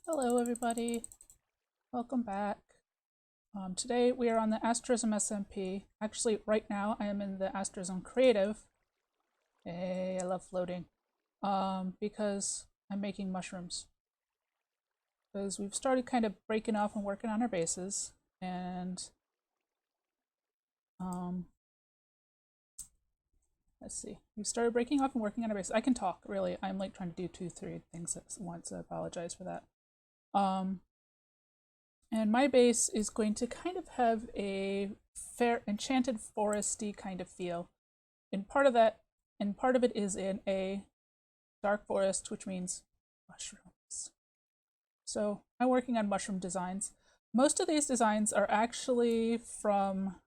Hello everybody, welcome back. Today we are on the Asterism SMP. Actually, right now I am in the Asterism Creative. Hey, I love floating. Because I'm making mushrooms. Because we've started kind of breaking off and working on our bases, and let's see. We've started breaking off and working on our bases. I can talk, really. I'm like trying to do 2-3 things at once. I apologize for that. And my base is going to kind of have a fair enchanted foresty kind of feel. And part of it is in a dark forest, which means mushrooms. So I'm working on mushroom designs. Most of these designs are actually from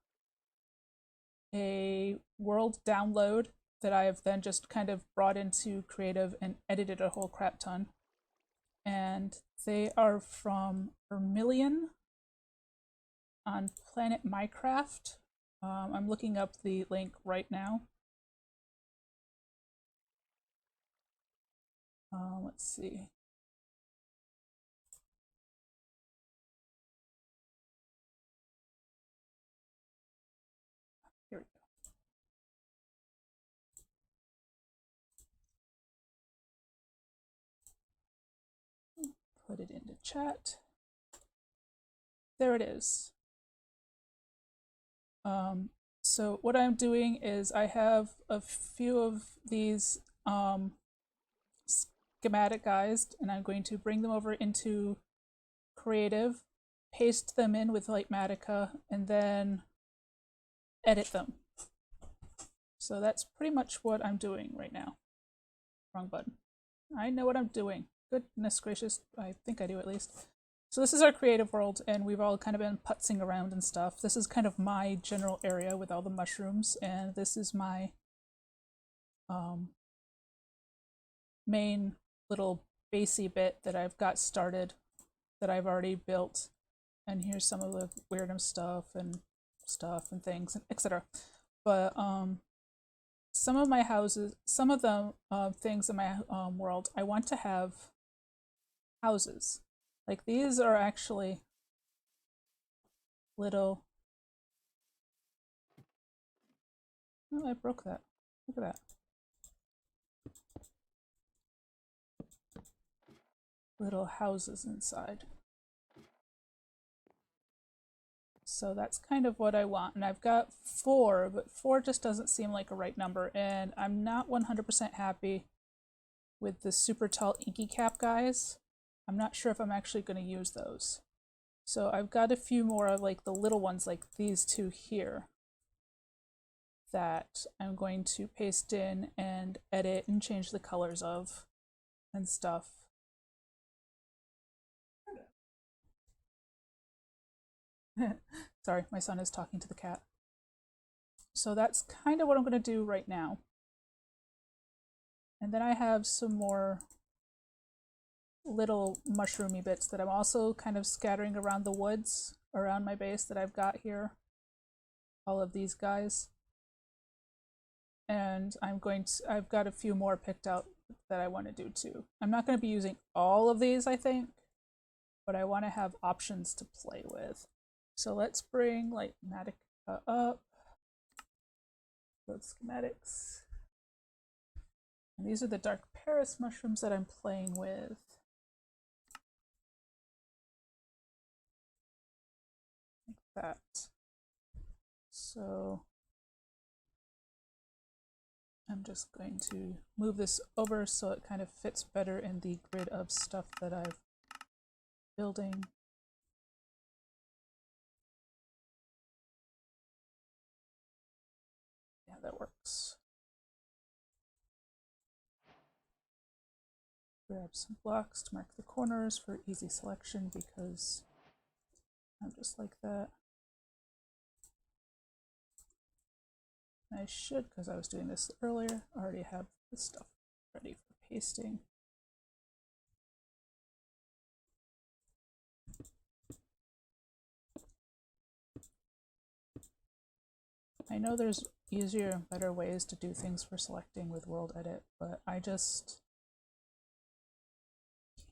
a world download that I have then just kind of brought into Creative and edited a whole crap ton. And they are from Vermilion on Planet Minecraft. I'm looking up the link right now. Let's see. Here we go. Put it into chat. There it is. So what I'm doing is I have a few of these schematic guys, and I'm going to bring them over into Creative, paste them in with Litematica, and then edit them. So that's pretty much what I'm doing right now. Wrong button. I know what I'm doing. Goodness gracious, I think I do at least. So this is our creative world, and we've all kind of been putzing around and stuff. This is kind of my general area with all the mushrooms, and this is my main little basey bit that I've got started, that I've already built. And here's some of the weirdum stuff and things, etc. But some of my houses, some of the things in my world, I want to have houses. Like these are actually little. Oh, I broke that. Look at that. Little houses inside. So that's kind of what I want. And I've got 4, but 4 just doesn't seem like a right number. And I'm not 100% happy with the super tall inky cap guys. I'm not sure if I'm actually going to use those. So I've got a few more of like the little ones, like these two here, that I'm going to paste in and edit and change the colors of and stuff. Sorry, my son is talking to the cat. So that's kind of what I'm going to do right now. And then I have some more little mushroomy bits that I'm also kind of scattering around the woods around my base that I've got here. All of these guys. And I've got a few more picked out that I want to do too. I'm not going to be using all of these, I think, but I want to have options to play with. So let's bring Litematica up. Go to schematics. And these are the dark Paris mushrooms that I'm playing with. Like that. So I'm just going to move this over so it kind of fits better in the grid of stuff that I'm building. Yeah, that works. Grab some blocks to mark the corners for easy selection because I'm just like that. I should, because I was doing this earlier, already have this stuff ready for pasting. I know there's easier and better ways to do things for selecting with World Edit, but I just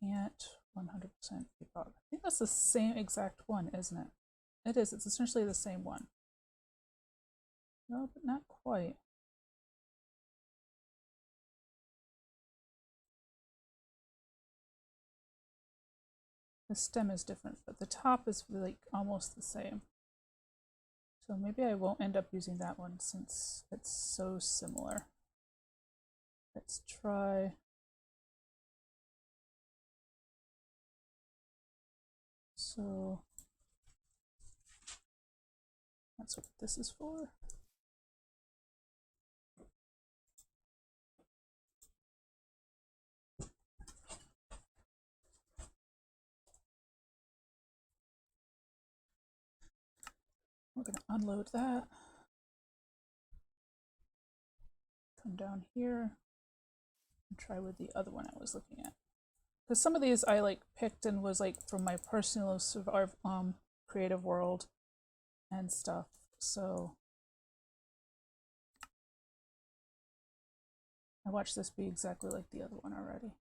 can't 100% I think that's the same exact one, isn't it? It is. It's essentially the same one. No, but not quite. The stem is different, but the top is like almost the same. So maybe I won't end up using that one since it's so similar. Let's try. So that's what this is for. We're going to unload that. Come down here and try with the other one I was looking at. Because some of these I like picked and was like from my personal creative world and stuff. So I watched this be exactly like the other one already.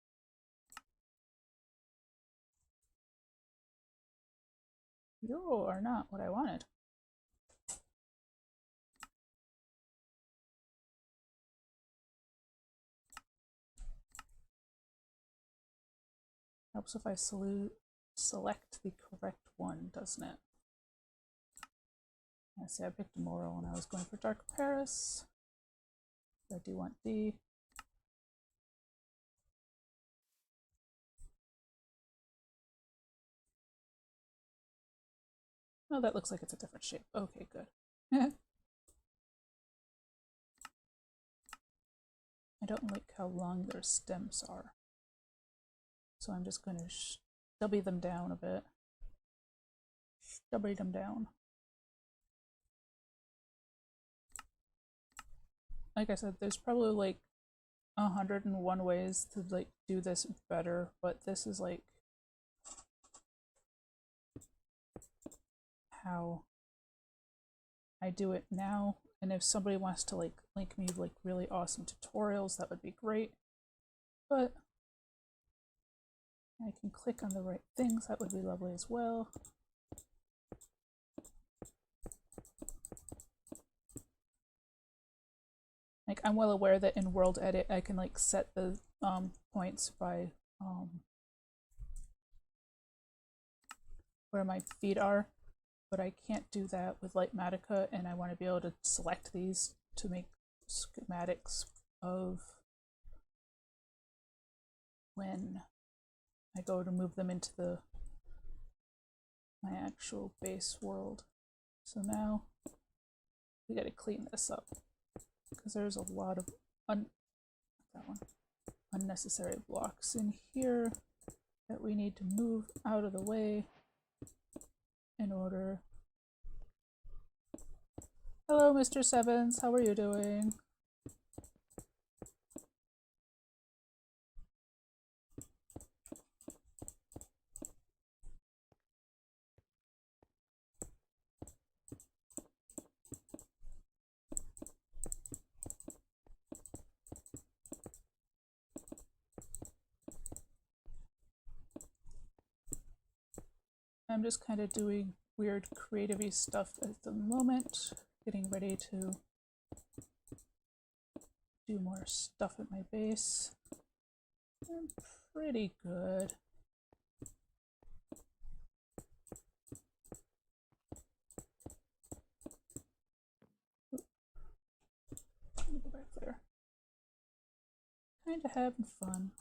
You are not what I wanted. Helps if I select the correct one, doesn't it? I see I picked Moral when I was going for Dark Paris. I do want D. Oh, that looks like it's a different shape. Okay, good. I don't like how long their stems are. So I'm just going to stubby them down a bit. Stubby them down. Like I said, there's probably like 101 ways to like do this better, but this is like how I do it now. And if somebody wants to like link me like really awesome tutorials, that would be great. But I can click on the right things, that would be lovely as well. Like I'm well aware that in World Edit I can like set the points by where my feet are, but I can't do that with Litematica, and I want to be able to select these to make schematics of when I go to move them into my actual base world. So now we got to clean this up because there's a lot of unnecessary blocks in here that we need to move out of the way in order. Hello, Mr. Sevens, how are you doing? I'm just kind of doing weird creative-y stuff at the moment, getting ready to do more stuff at my base. I'm pretty good. Let me go back there. Kind of having fun.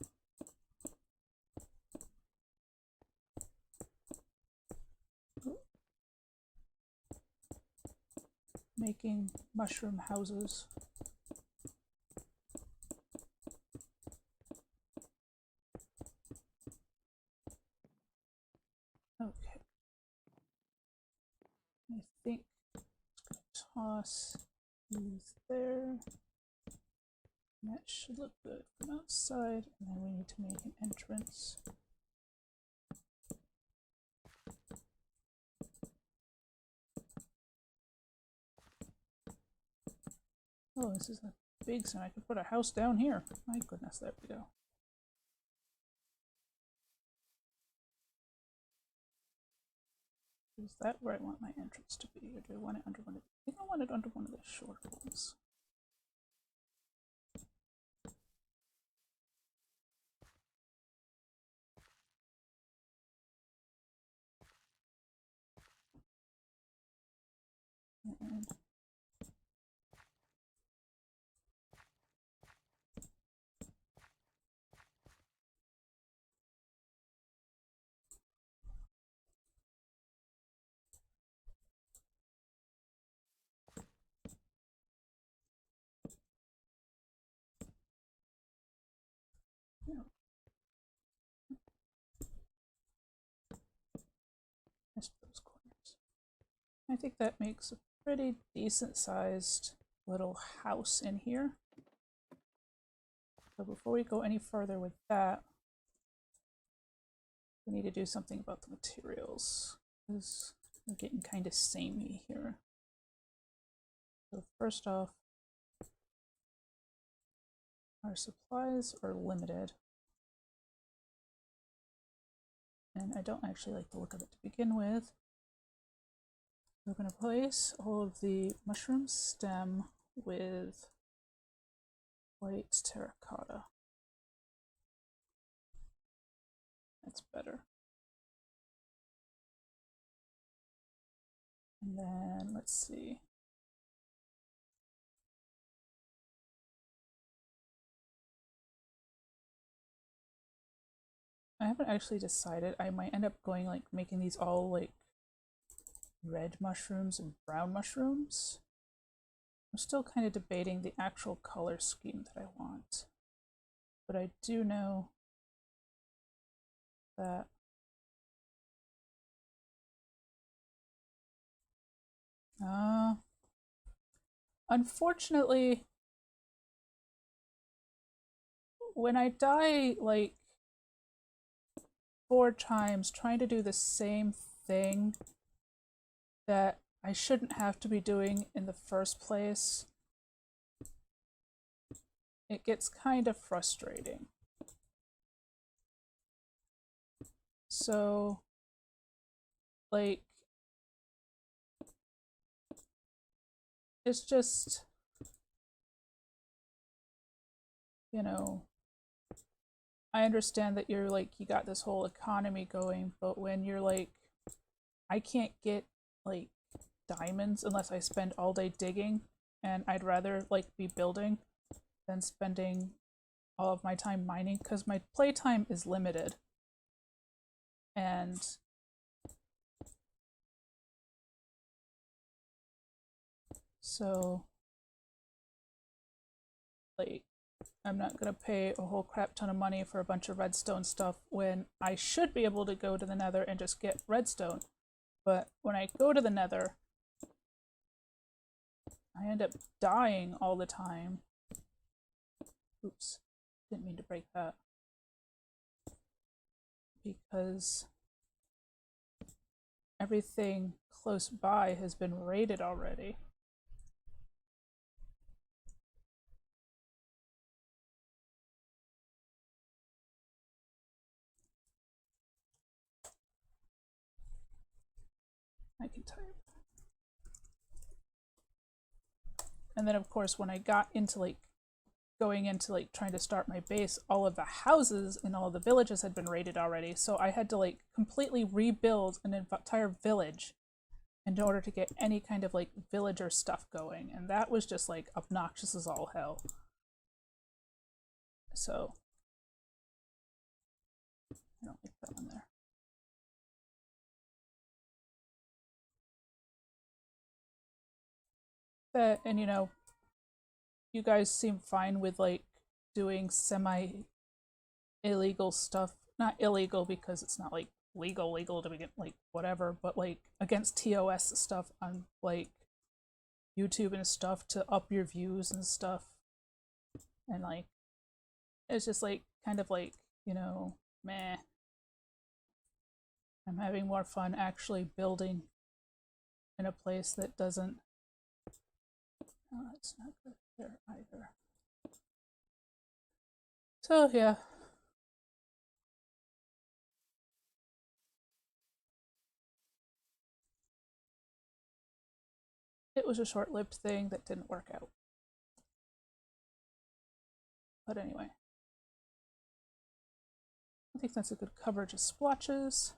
Making mushroom houses. Okay. I think I'm just going to toss these there. And that should look good from outside. And then we need to make an entrance. Oh, this is a big sign. I could put a house down here. My goodness, there we go. Is that where I want my entrance to be, or do I want it under one of the, I think I want it under one of the shorter ones. And just those corners. I think that makes a pretty decent sized little house in here. So before we go any further with that, we need to do something about the materials, because we're getting kind of samey here. So first off, our supplies are limited. And I don't actually like the look of it to begin with. We're going to place all of the mushroom stem with white terracotta. That's better. And then let's see. I haven't actually decided. I might end up going like making these all like red mushrooms and brown mushrooms. I'm still kind of debating the actual color scheme that I want. But I do know that unfortunately, when I die like 4 times trying to do the same thing that I shouldn't have to be doing in the first place, it gets kind of frustrating. So, like, it's just, you know, I understand that you're like, you got this whole economy going, but when you're like, I can't get like diamonds unless I spend all day digging, and I'd rather like be building than spending all of my time mining, because my playtime is limited. And so like, I'm not gonna pay a whole crap ton of money for a bunch of redstone stuff when I should be able to go to the Nether and just get redstone. But when I go to the Nether, I end up dying all the time. Oops, didn't mean to break that. Because everything close by has been raided already. I can type. And then of course when I got into like going into like trying to start my base, all of the houses in all of the villages had been raided already, so I had to like completely rebuild an entire village in order to get any kind of like villager stuff going, and that was just like obnoxious as all hell. So I don't like that one there. That, and you know, you guys seem fine with like doing semi-illegal stuff. Not illegal because it's not like legal to begin, like whatever, but like against TOS stuff on like YouTube and stuff to up your views and stuff. And like, it's just like kind of like, you know, meh. I'm having more fun actually building in a place that doesn't. Oh, it's not good there either. So yeah. it was a short-lived thing that didn't work out. But anyway, I think that's a good coverage of splotches.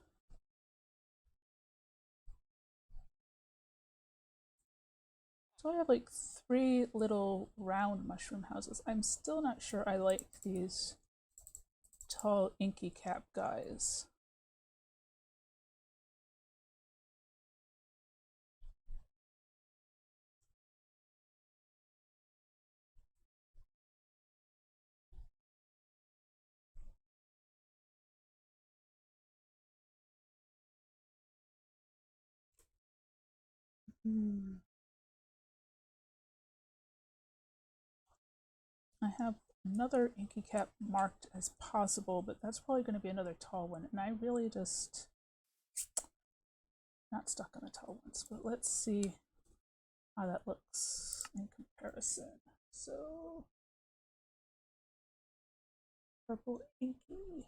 So I have like 3 little round mushroom houses. I'm still not sure I like these tall inky cap guys. I have another inky cap marked as possible, but that's probably going to be another tall one, and I really just not stuck on the tall ones. But let's see how that looks in comparison. So purple inky.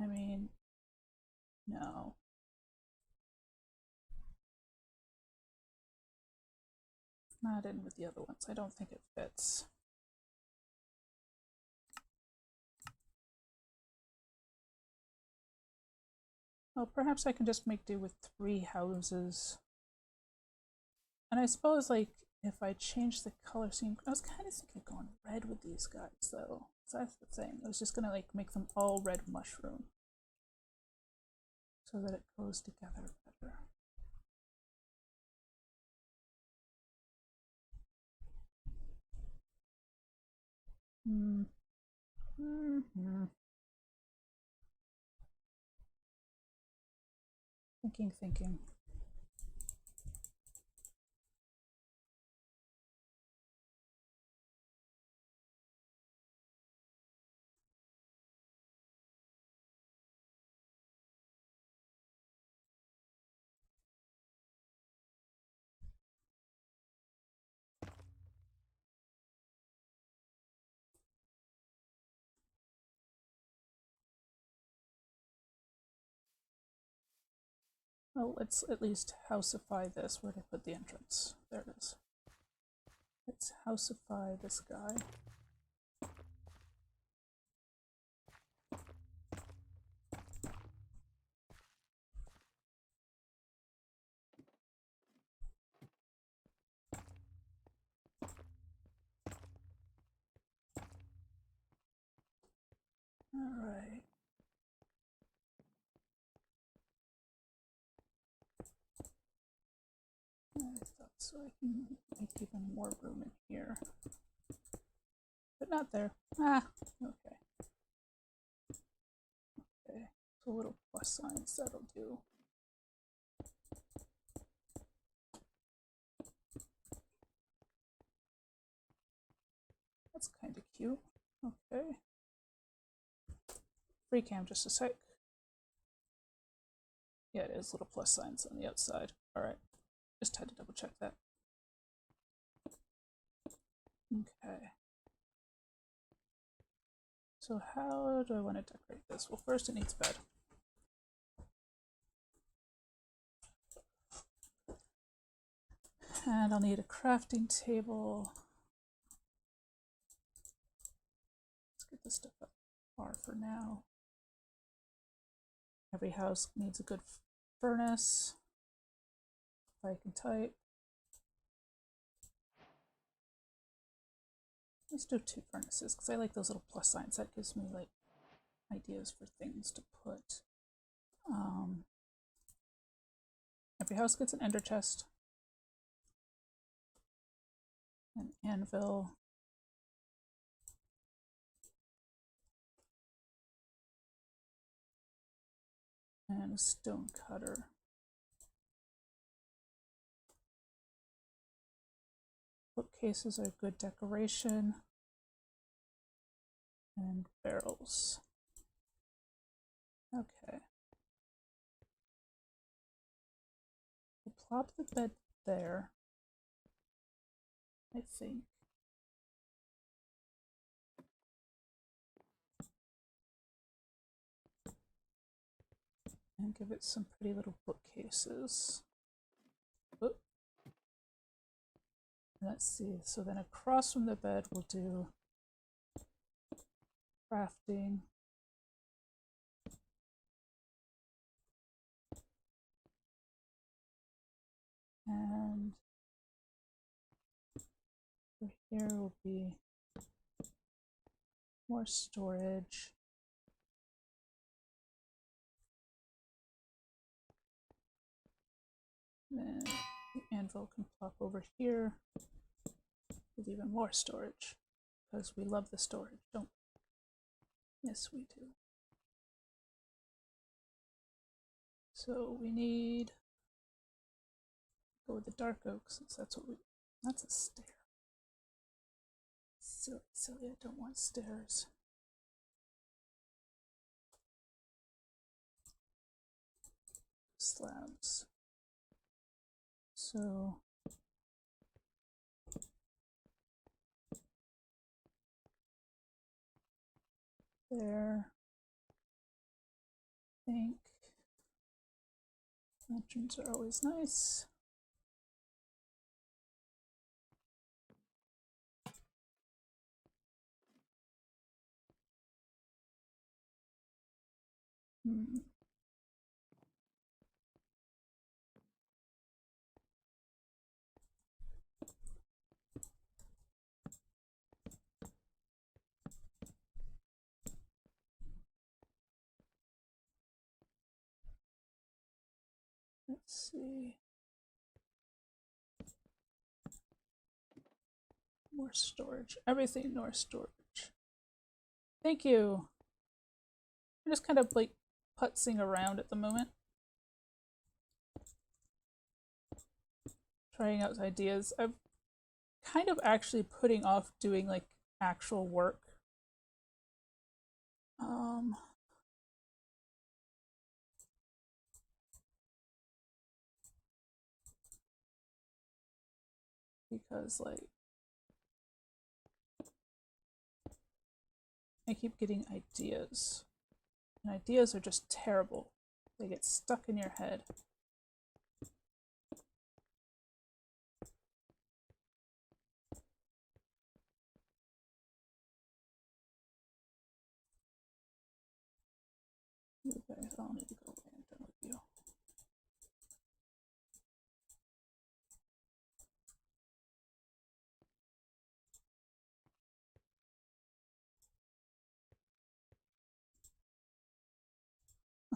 I mean, no. Not in with the other ones. I don't think it fits. Well, perhaps I can just make do with 3 houses. And I suppose, like, if I change the color scheme, I was kind of thinking of going red with these guys, though. So that's the thing. I was just gonna like make them all red mushroom, so that it goes together better. Thinking. Well, let's at least housify this. Where did I put the entrance? There it is. Let's housify this guy. All right. I thought so. I can make even more room in here, but not there. Ah, okay. Okay, so little plus signs, that'll do. That's kind of cute. Okay. Free cam just a sec. Yeah, it is little plus signs on the outside. All right. Just had to double check that. Okay. So how do I want to decorate this? Well, first it needs bed. And I'll need a crafting table. Let's get this stuff up far for now. Every house needs a good furnace. If I can type. Let's do 2 furnaces because I like those little plus signs. That gives me like ideas for things to put. Every house gets an ender chest, an anvil, and a stone cutter. Bookcases are good decoration, and barrels. Okay. We'll plop the bed there, I think. And give it some pretty little bookcases. Oop. Let's see, so then across from the bed we'll do crafting. And over here will be more storage. Then the anvil can pop over here with even more storage, because we love the storage, don't we? Yes, we do. So we need, go with the dark oak since that's what we, that's a stair. Silly, silly, I don't want stairs. Slabs. So there, I think lanterns are always nice. Let's see. More storage. Everything more storage. Thank you. I'm just kind of like putzing around at the moment. Trying out ideas. I'm kind of actually putting off doing like actual work. Because like I keep getting ideas, and ideas are just terrible. They get stuck in your head. Okay, I'll need to go away and done with you.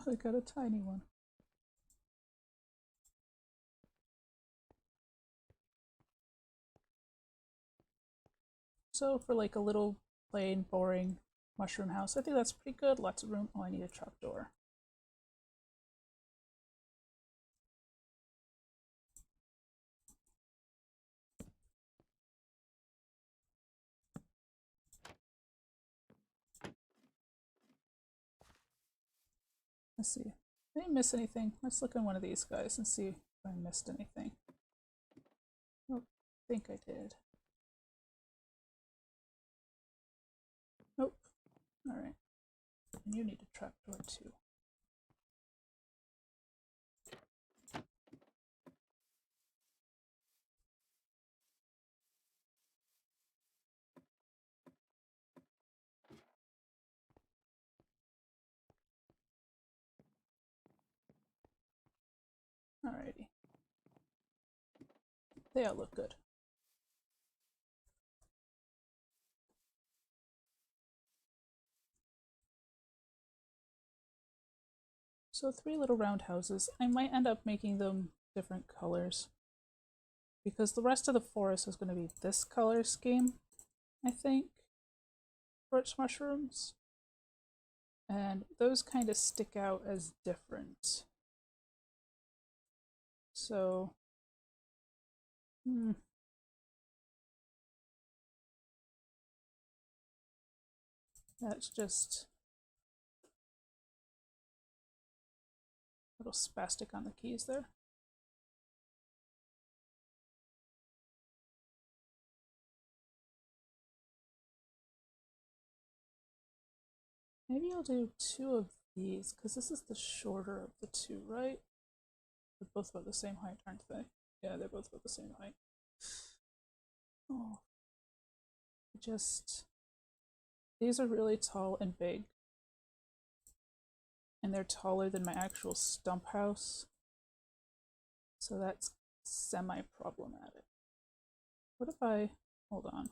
I got a tiny one. So for like a little plain, boring mushroom house, I think that's pretty good. Lots of room. Oh, I need a trapdoor. Let's see. Did I miss anything? Let's look in one of these guys and see if I missed anything. Oh, I think I did. Nope. Alright. And you need a trapdoor too. Alrighty. They all look good. So 3 little round houses. I might end up making them different colors, because the rest of the forest is going to be this color scheme, I think, for its mushrooms. And those kind of stick out as different. So, that's just a little spastic on the keys there. Maybe I'll do 2 of these, because this is the shorter of the two, right? They're both about the same height, aren't they? Yeah, they're both about the same height. Oh, these are really tall and big. And they're taller than my actual stump house. So that's semi-problematic. What if I, hold on.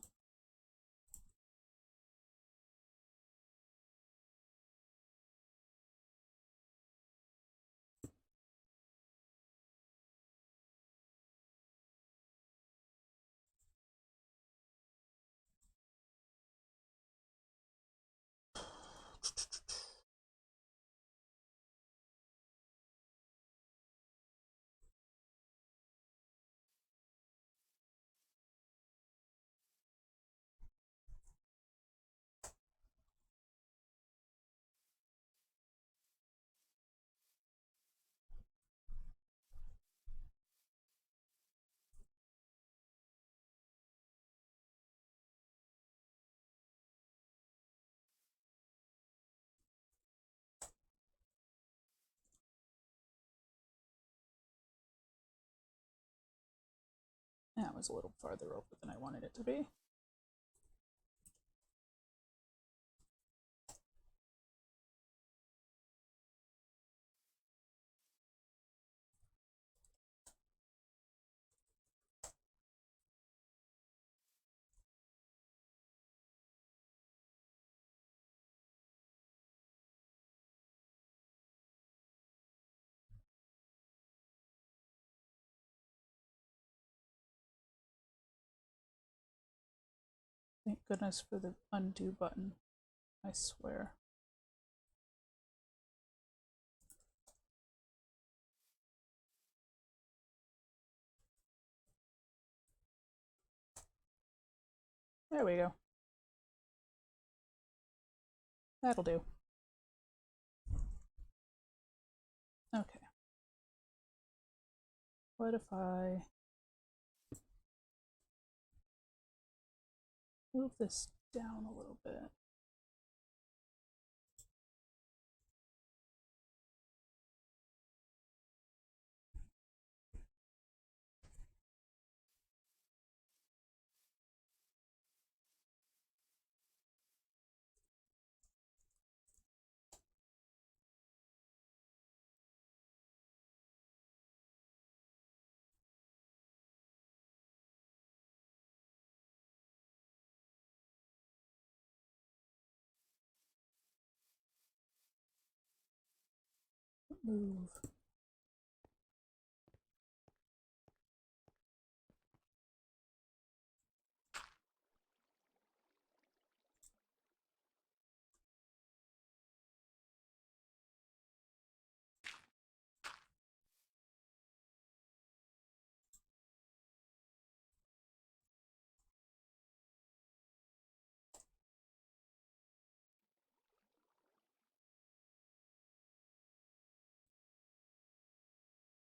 That was a little farther over than I wanted it to be. Thank goodness for the undo button, I swear. There we go. That'll do. Okay. What if I move this down a little bit? Move.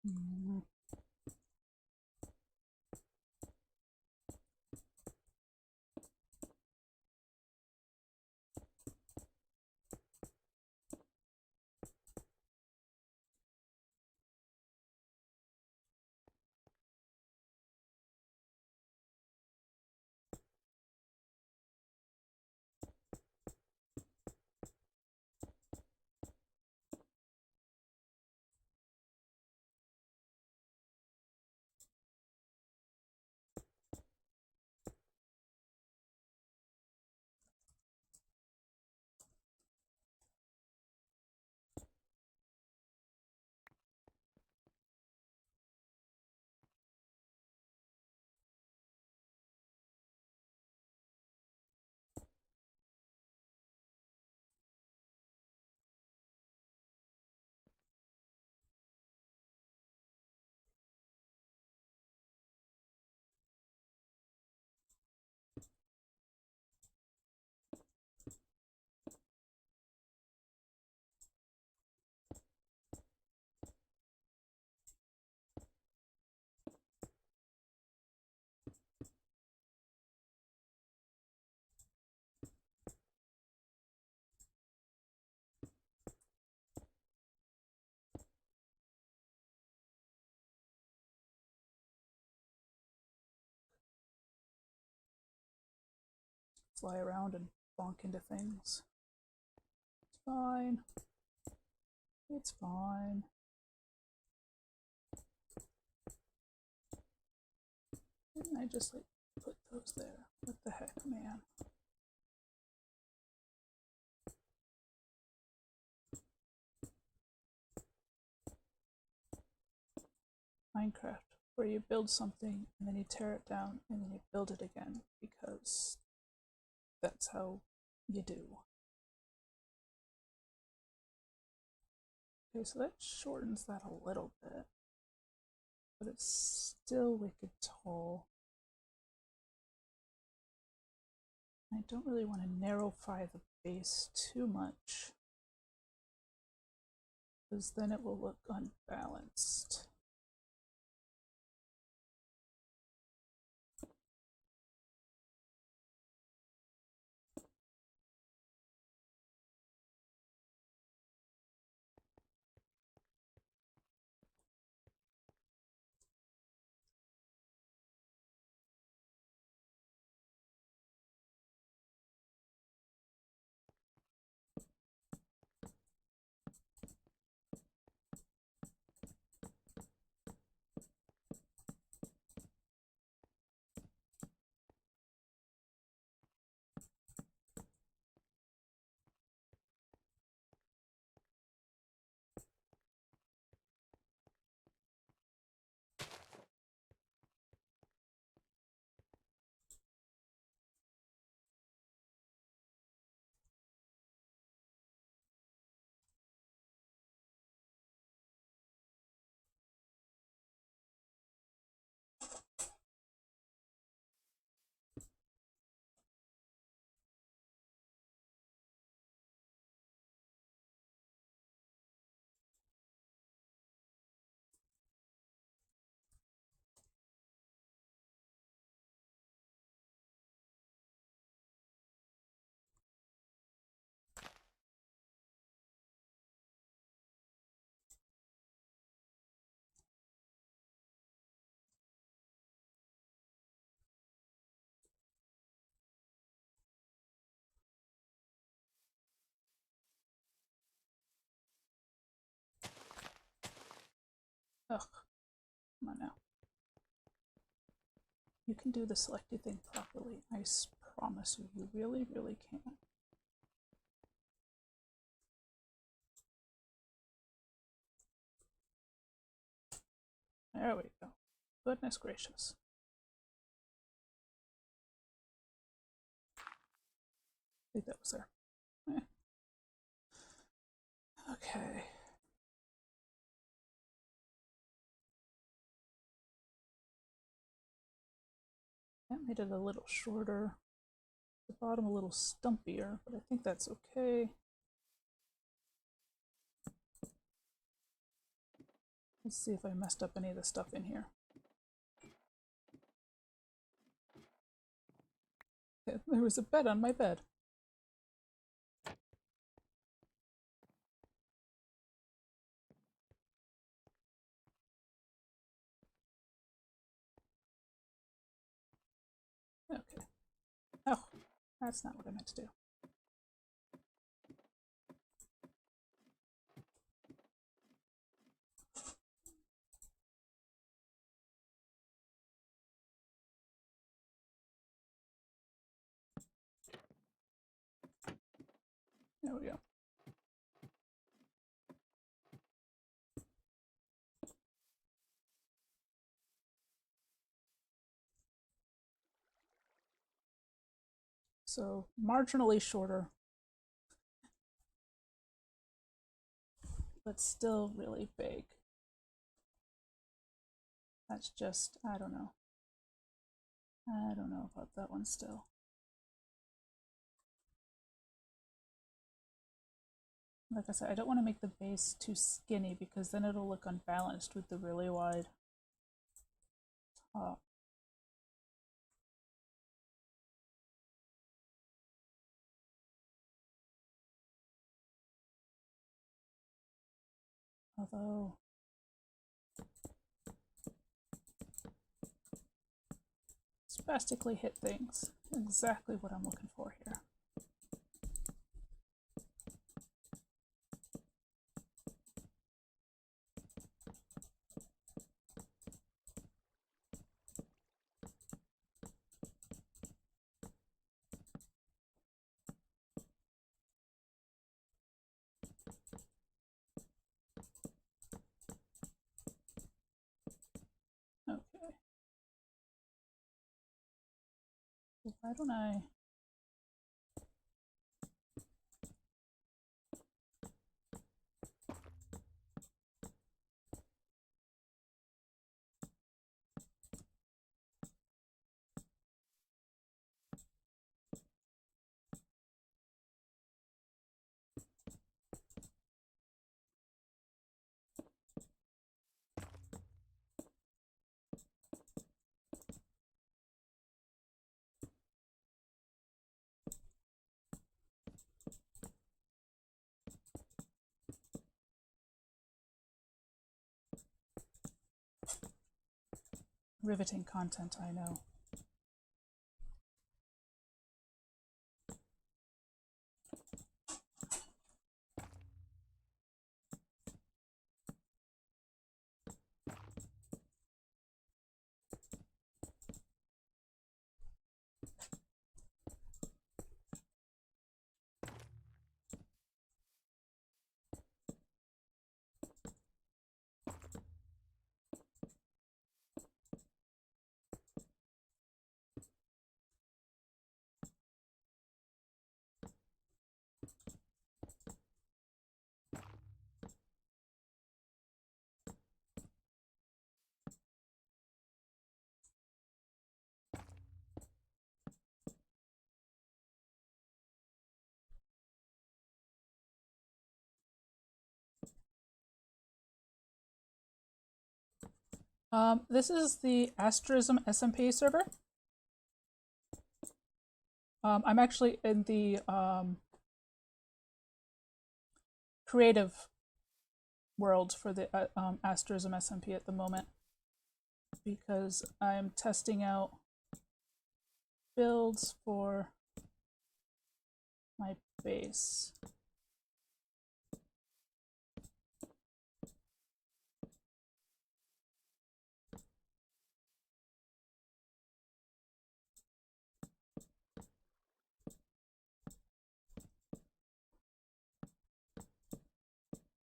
Mm. fly around and bonk into things. It's fine. It's fine. Didn't I just like put those there? What the heck, man? Minecraft, where you build something and then you tear it down and then you build it again because that's how you do. Okay, so that shortens that a little bit, but it's still wicked tall. I don't really want to narrowify the base too much, because then it will look unbalanced. Ugh, come on now. You can do the selecting thing properly. I promise you, you really, really can. There we go. Goodness gracious. I think that was there. Okay. That made it a little shorter. The bottom a little stumpier, but I think that's okay. Let's see if I messed up any of the stuff in here. There was a bed on my bed. Okay. Oh, that's not what I meant to do. There we go. So marginally shorter, but still really big. That's just, I don't know. I don't know about that one still. Like I said, I don't want to make the base too skinny because then it'll look unbalanced with the really wide top. Although it's spastically hit things. Exactly what I'm looking for here. Okay. Why don't I... Riveting content, I know. This is the Asterism SMP server. I'm actually in the creative world for the Asterism SMP at the moment because I'm testing out builds for my base.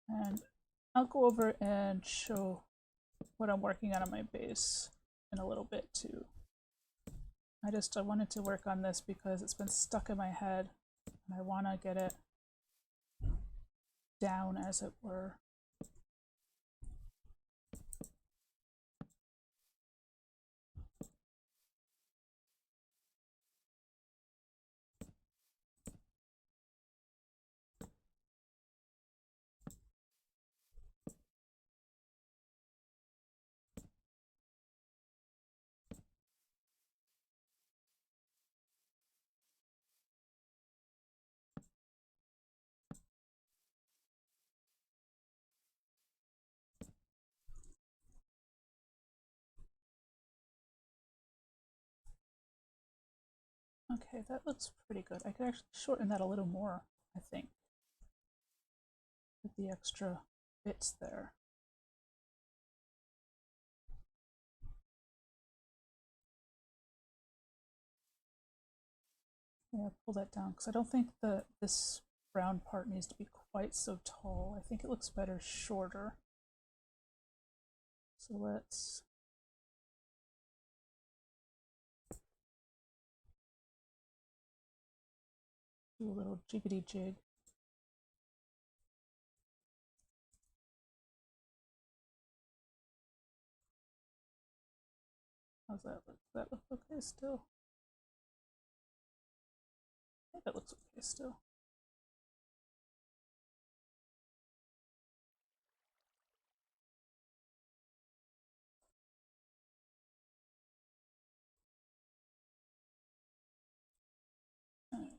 And I'll go over and show what I'm working on my base in a little bit too. I wanted to work on this because it's been stuck in my head and I want to get it down, as it were. Okay, that looks pretty good. I could actually shorten that a little more, I think, with the extra bits there. Yeah, pull that down because I don't think this brown part needs to be quite so tall. I think it looks better shorter. So let's do a little jiggity jig. How's that look? Does that look okay still? I think that looks okay still. Right.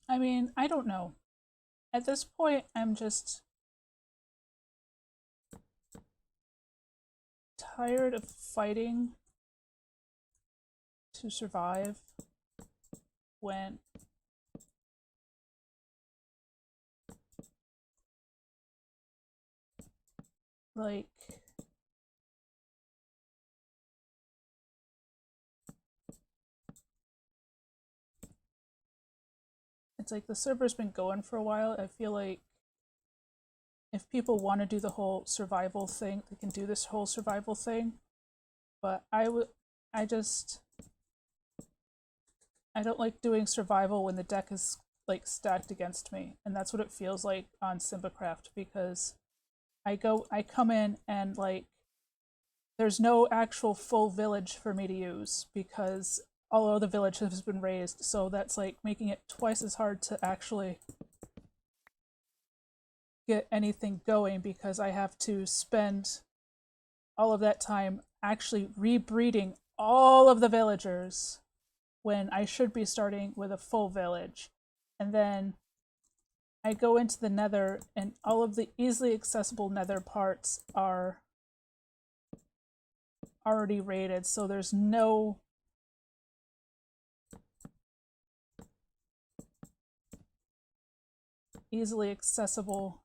I mean, I don't know. At this point, I'm just tired of fighting to survive when like it's like the server's been going for a while. I feel like if people want to do the whole survival thing, they can do this whole survival thing. But I don't like doing survival when the deck is like stacked against me, and that's what it feels like on Simbacraft, because I come in and like there's no actual full village for me to use because all of the village has been raised, so that's like making it twice as hard to actually get anything going because I have to spend all of that time actually rebreeding all of the villagers when I should be starting with a full village. And then I go into the nether and all of the easily accessible nether parts are already raided, so there's no easily accessible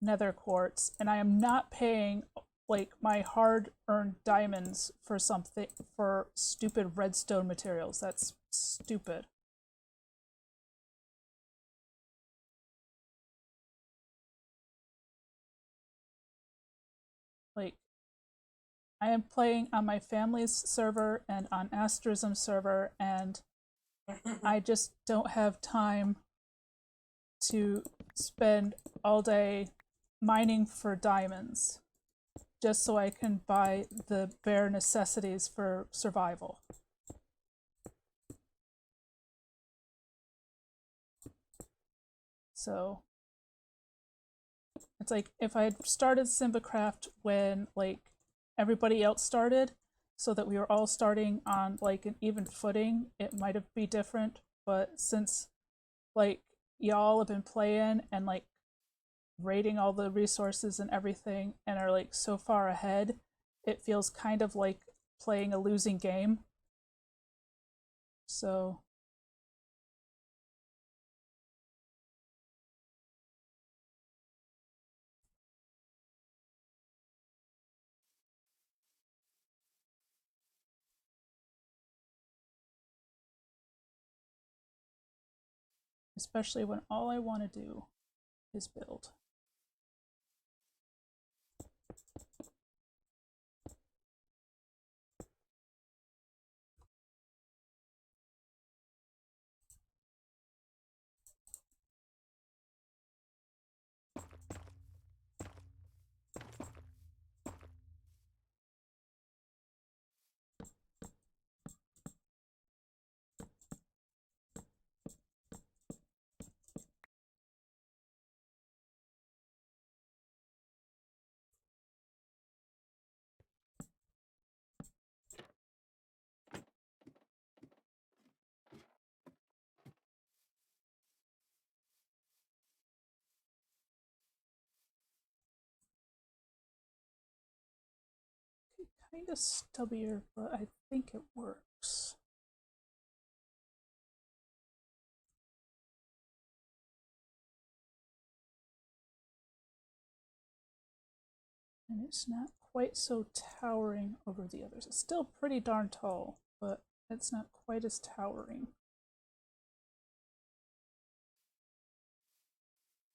nether quartz, and I am not paying like my hard-earned diamonds for something, for stupid redstone materials. That's stupid. Like, I am playing on my family's server and on Asterism server, and I just don't have time to spend all day mining for diamonds just so I can buy the bare necessities for survival. So it's like if I had started Simbacraft when like everybody else started, so that we were all starting on like an even footing, it might have been different. But since like y'all have been playing and like raiding all the resources and everything and are like so far ahead, it feels kind of like playing a losing game. So especially when all I want to do is build. Kind of stubbier, but I think it works. And it's not quite so towering over the others. It's still pretty darn tall, but it's not quite as towering.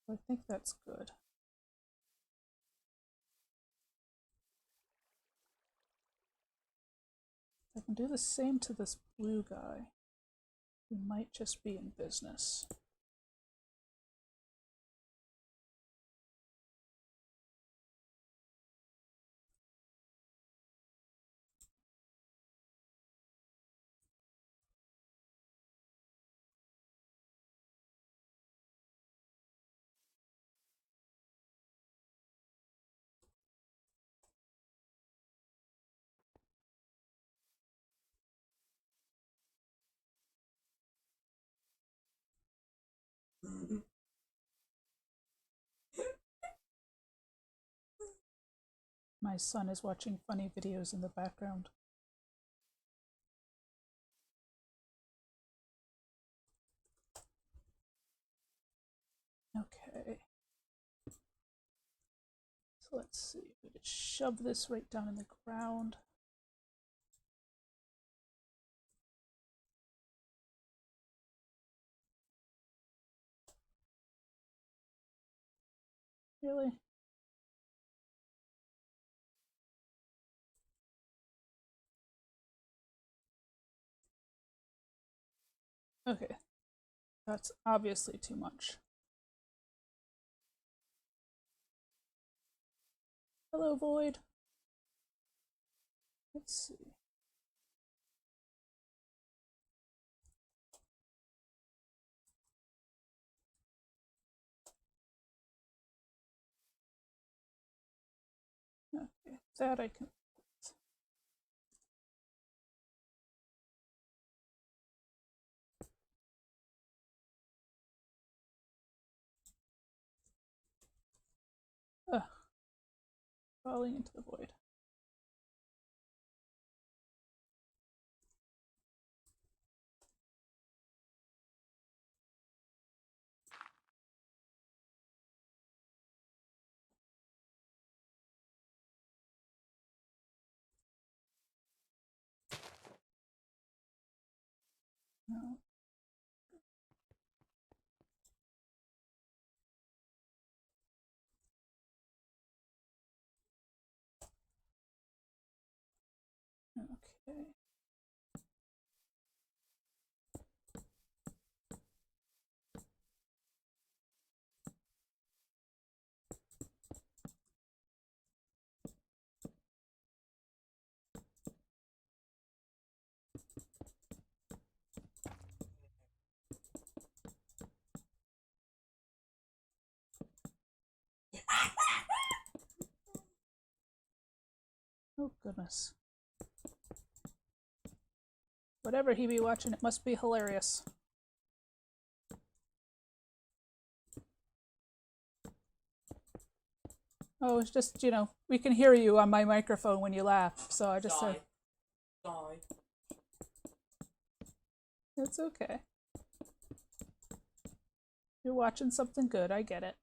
I think that's good. If I can do the same to this blue guy, we might just be in business. My son is watching funny videos in the background. Okay. So let's see. I'm going to shove this right down in the ground. Really? Okay. That's obviously too much. Hello, Void. Let's see. Okay, that I can. Ugh. Falling into the void. No. Okay. Oh, goodness. Whatever he be watching, it must be hilarious. Oh, it's just, you know, we can hear you on my microphone when you laugh, so I just said. Die. It's okay. You're watching something good, I get it.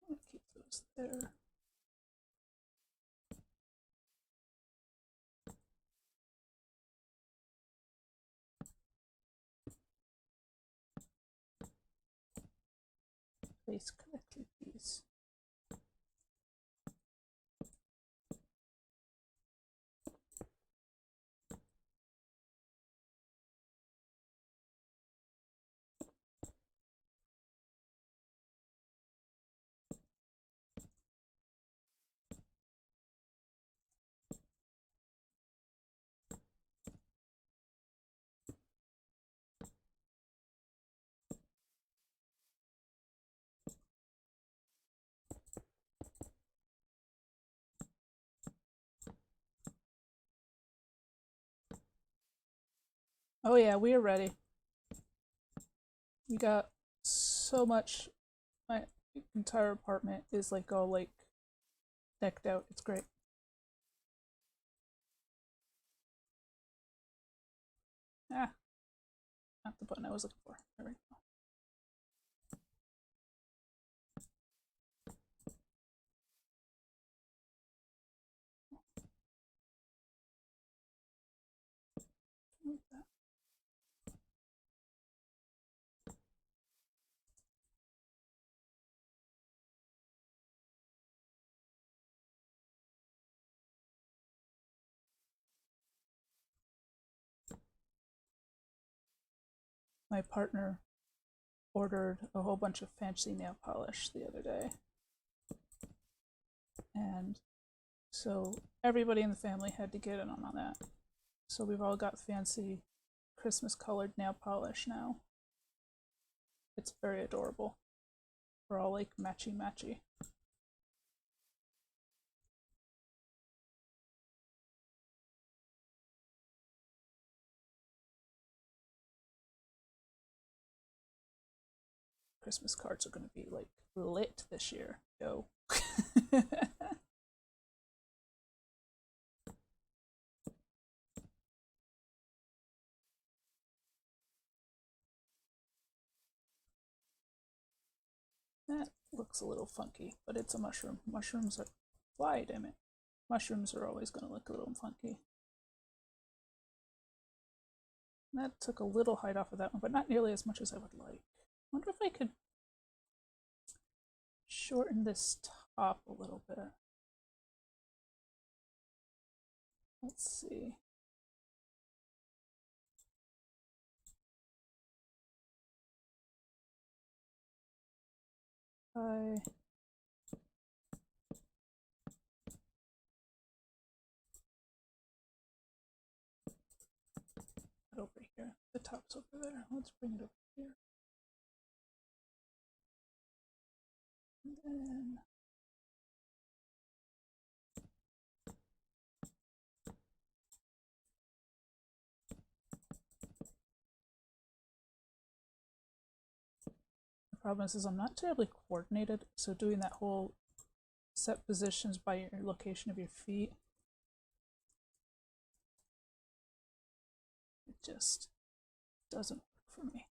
I'll keep those there. Place correctly, please. Oh yeah, we are ready. We got so much. My entire apartment is like all like decked out. It's great. Ah, not the button I was looking for. There we go. my partner ordered a whole bunch of fancy nail polish the other day. And so everybody in the family had to get in on that. So we've all got fancy Christmas colored nail polish now. It's very adorable. We're all like matchy-matchy. Christmas cards are going to be like lit this year. Yo. That looks a little funky, but it's a mushroom. Mushrooms are... Why, damn it. Mushrooms are always going to look a little funky. That took a little height off of that one, but not nearly as much as I would like. I wonder if I could shorten this top a little bit. Let's see. Over here. The top's over there. Let's bring it over here. And then the problem is I'm not terribly coordinated, so doing that whole set positions by your location of your feet, it just doesn't work for me.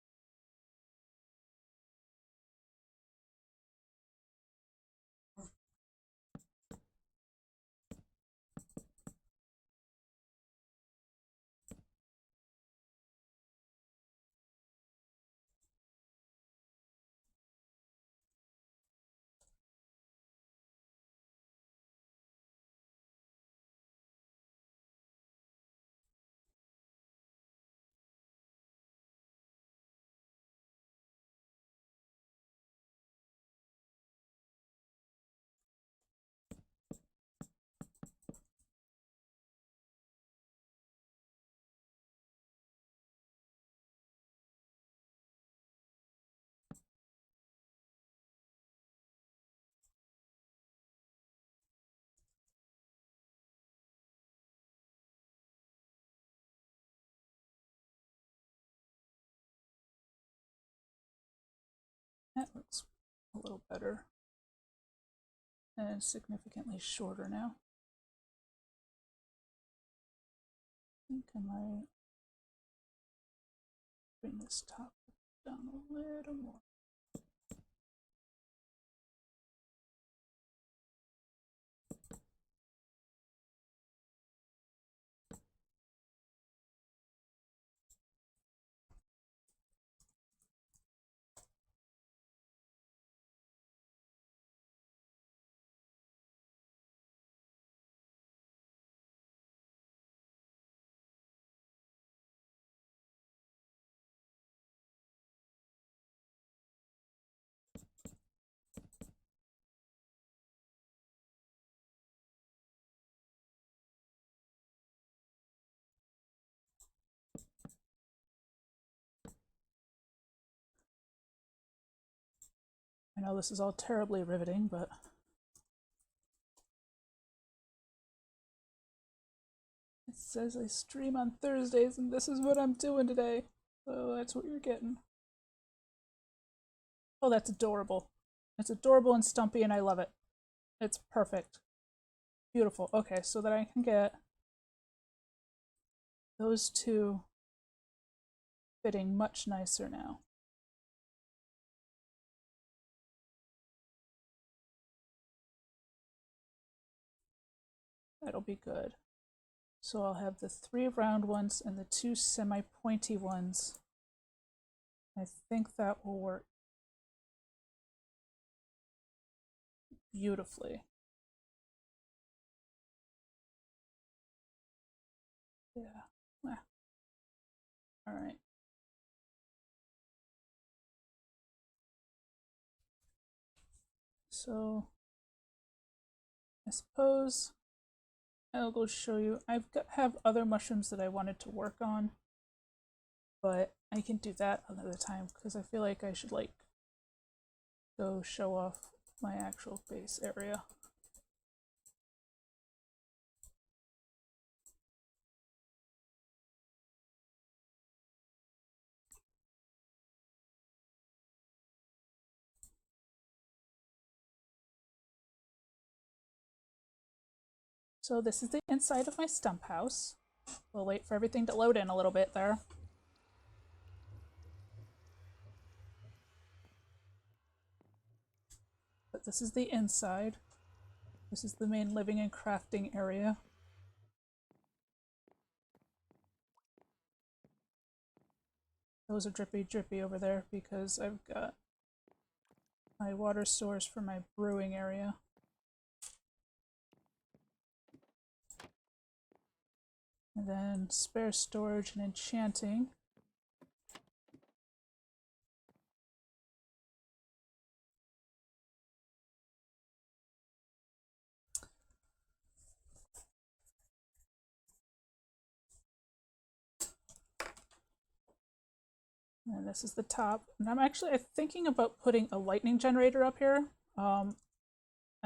That looks a little better and significantly shorter now. I think I might bring this top down a little more. I know this is all terribly riveting, but it says I stream on Thursdays and this is what I'm doing today. So that's what you're getting. Oh, that's adorable. It's adorable and stumpy and I love it. It's perfect. Beautiful. Okay, so that I can get those two fitting much nicer now. That'll be good. So I'll have the 3 round ones and the 2 semi-pointy ones. I think that will work beautifully. Yeah. All right. So I suppose I'll go show you. Have other mushrooms that I wanted to work on, but I can do that another time because I feel like I should like go show off my actual base area. So this is the inside of my stump house. We'll wait for everything to load in a little bit there. But this is the inside. This is the main living and crafting area. Those are drippy over there because I've got my water source for my brewing area. And then spare storage and enchanting. And this is the top. And I'm actually thinking about putting a lightning generator up here. I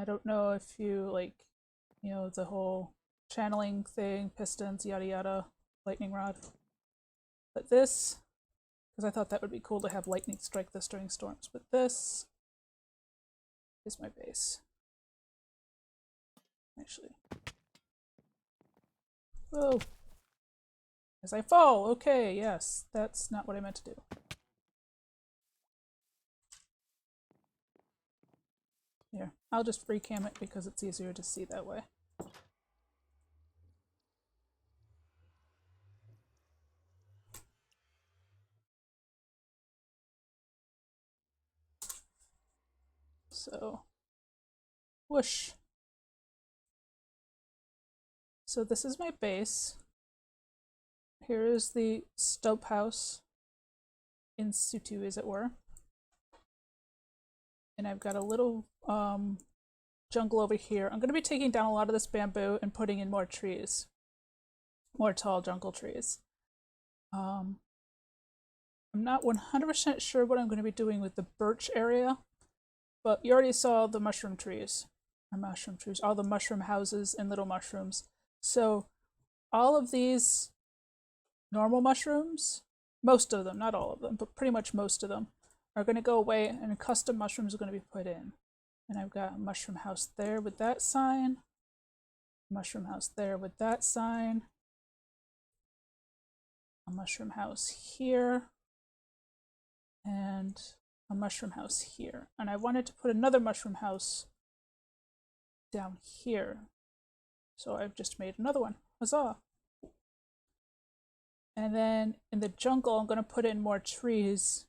don't know if you like, you know, the whole channeling thing, pistons, yada yada, lightning rod. But this, because I thought that would be cool to have lightning strike this during storms. But this is my base. Actually. Whoa. As I fall, okay, yes, that's not what I meant to do. Here, I'll just free cam it because it's easier to see that way. So, whoosh. So this is my base. Here is the stump house in situ, as it were. And I've got a little jungle over here. I'm going to be taking down a lot of this bamboo and putting in more trees. More tall jungle trees. I'm not 100% sure what I'm going to be doing with the birch area, but you already saw the mushroom trees. All the mushroom houses and little mushrooms. So all of these normal mushrooms, most of them, not all of them, but pretty much most of them, are going to go away and custom mushrooms are going to be put in. And I've got a mushroom house there with that sign, mushroom house there with that sign, a mushroom house here, and a mushroom house here. And I wanted to put another mushroom house down here. So I've just made another one. Huzzah! And then in the jungle, I'm going to put in more trees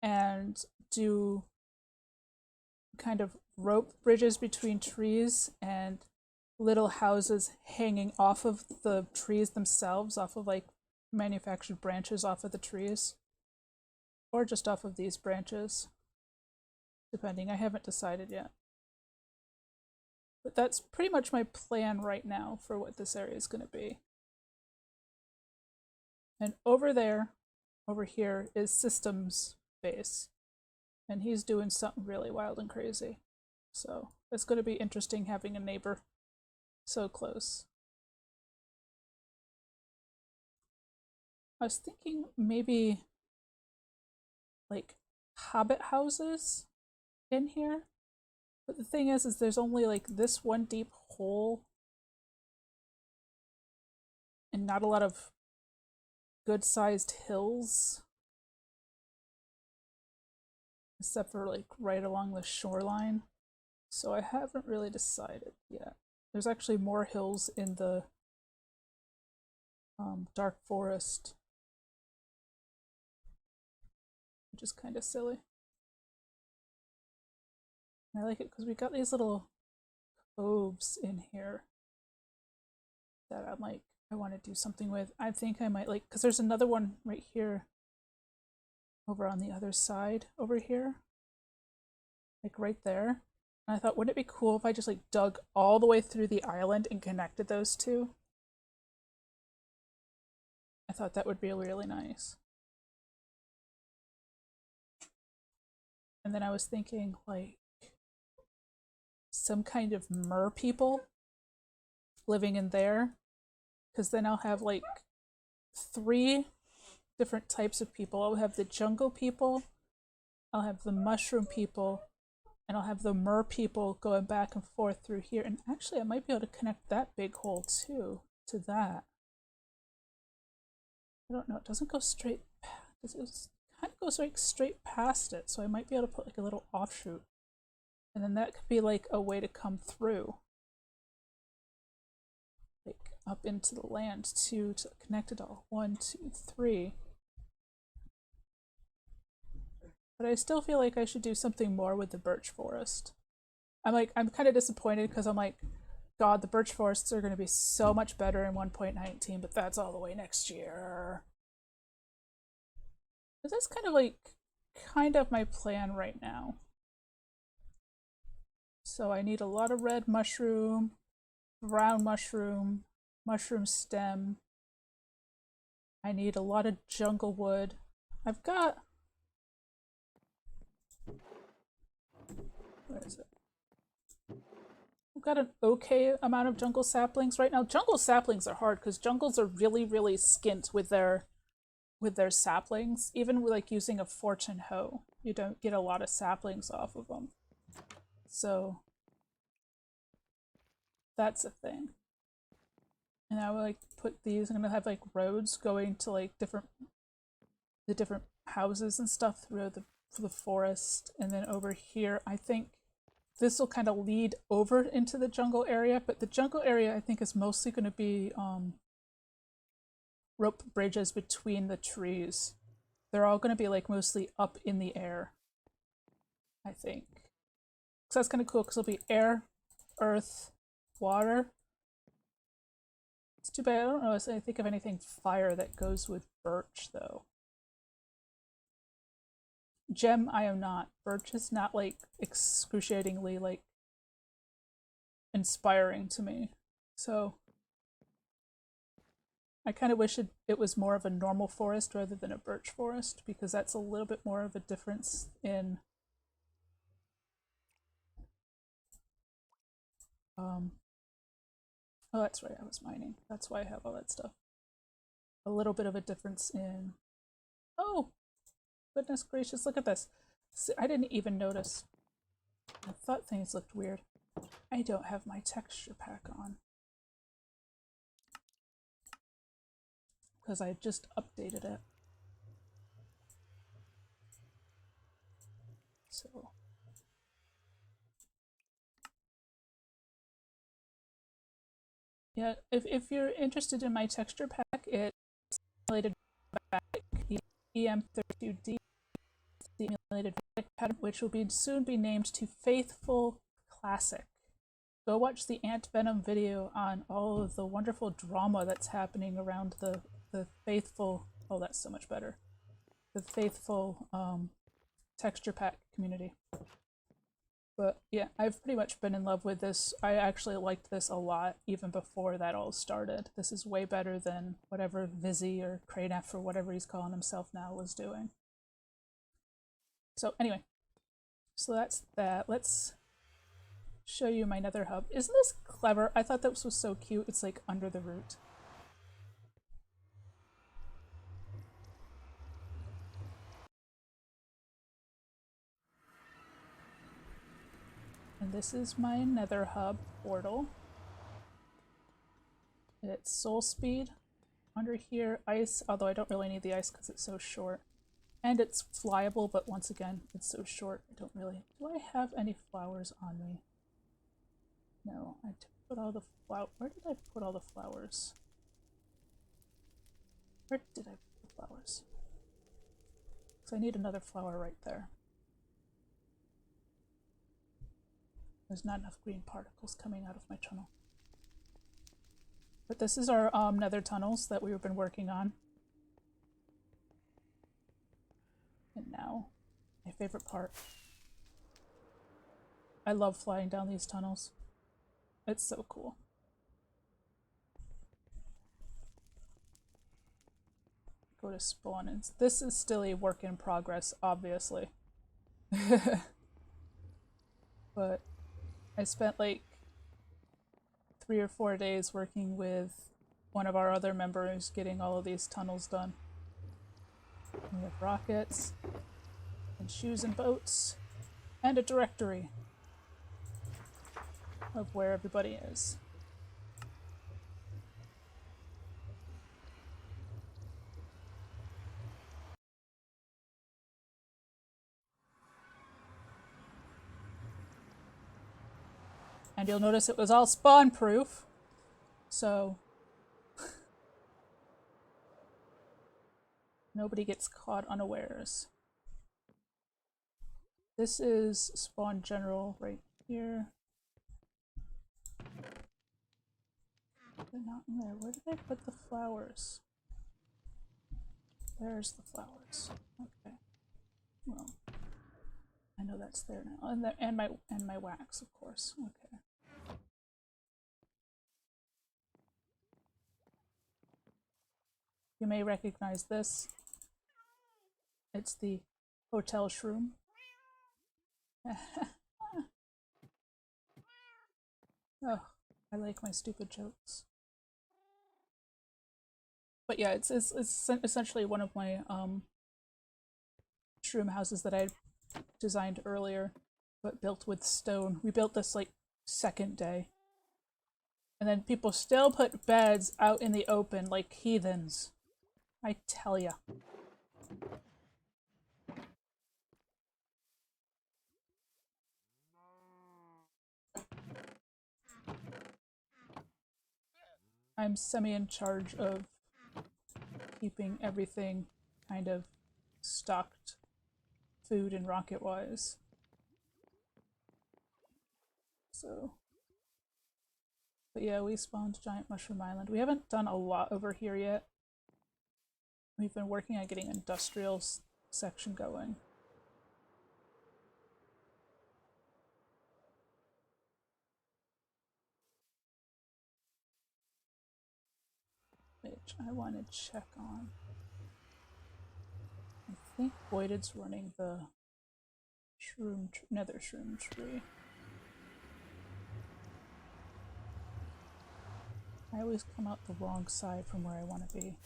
and do kind of rope bridges between trees and little houses hanging off of the trees themselves, off of like manufactured branches off of the trees, or just off of these branches, depending. I haven't decided yet. But that's pretty much my plan right now for what this area is going to be. And over there, over here, is Systems base. And he's doing something really wild and crazy. So it's going to be interesting having a neighbor so close. I was thinking maybe like hobbit houses in here. But the thing is there's only like this one deep hole and not a lot of good-sized hills, except for like right along the shoreline. So I haven't really decided yet. There's actually more hills in the dark forest, which is kind of silly. And I like it because we got these little coves in here that I'm like, I want to do something with. I think I might like, because there's another one right here over on the other side over here. like right there. And I thought, wouldn't it be cool if I just like dug all the way through the island and connected those two? I thought that would be really nice. And then I was thinking like some kind of mer people living in there, because then I'll have like 3 different types of people. I'll have the jungle people, I'll have the mushroom people, and I'll have the mer people going back and forth through here. And actually I might be able to connect that big hole too to that. I don't know, it doesn't go straight, it kind of goes like straight past it, so I might be able to put like a little offshoot. And then that could be like a way to come through. Like up into the land to connect it all. 1, 2, 3. But I still feel like I should do something more with the birch forest. I'm kind of disappointed because I'm like, God, the birch forests are going to be so much better in 1.19, but that's all the way next year. But that's kind of my plan right now. So I need a lot of red mushroom, brown mushroom, mushroom stem. I need a lot of jungle wood. I've got, where is it? I've got an okay amount of jungle saplings right now. Jungle saplings are hard because jungles are really, really skint with their saplings. Even with like using a fortune hoe, you don't get a lot of saplings off of them. So that's a thing. And I would like put these, I'm gonna have like roads going to like the different houses and stuff through the forest. And then over here, I think this will kind of lead over into the jungle area, but the jungle area I think is mostly going to be rope bridges between the trees. They're all going to be like mostly up in the air, I think. So that's kind of cool because it'll be air, earth, water. It's too bad I don't know if I think of anything fire that goes with birch though. Gem, I am not. Birch is not like excruciatingly like inspiring to me. So I kind of wish it was more of a normal forest rather than a birch forest, because that's a little bit more of a difference in oh, that's right, I was mining. That's why I have all that stuff. A little bit of a difference in, oh, goodness gracious, look at this. See, I didn't even notice. I thought things looked weird. I don't have my texture pack on because I just updated it. So yeah, if you're interested in my texture pack, it's simulated back the EM32D simulated pattern, which will soon be named to Faithful Classic. Go watch the Ant Venom video on all of the wonderful drama that's happening around the Faithful, oh that's so much better, the Faithful texture pack community. But yeah, I've pretty much been in love with this. I actually liked this a lot even before that all started. This is way better than whatever Vizzy or Cranef or whatever he's calling himself now was doing. So anyway, so that's that. Let's show you my Nether Hub. Isn't this clever? I thought this was so cute. It's like under the root. And this is my Nether Hub Portal. It's soul speed. Under here, ice, although I don't really need the ice because it's so short. And it's flyable, but once again, it's so short. I don't really... Do I have any flowers on me? No, I put all the flowers... Where did I put all the flowers? Where did I put the flowers? Because I need another flower right there. There's not enough green particles coming out of my tunnel. But this is our nether tunnels that we've been working on. And now, my favorite part. I love flying down these tunnels. It's so cool. Go to spawn, and this is still a work in progress, obviously. But I spent like 3 or 4 days working with one of our other members getting all of these tunnels done. We have rockets, and shoes and boats, and a directory of where everybody is. And you'll notice it was all spawn proof, so nobody gets caught unawares. This is spawn general right here. They're not in there. Where did they put the flowers? There's the flowers. Okay. Well, I know that's there now. And my wax, of course. Okay. You may recognize this. It's the hotel shroom. Oh, I like my stupid jokes. But yeah, it's essentially one of my shroom houses that I designed earlier, but built with stone. We built this like second day. And then people still put beds out in the open like heathens. I tell ya. I'm semi in charge of keeping everything kind of stocked food and rocket wise. So, but yeah, we spawned Giant Mushroom Island. We haven't done a lot over here yet. We've been working on getting industrial section going. Which I want to check on. I think Voided's running the Nether Shroom tree. I always come out the wrong side from where I want to be.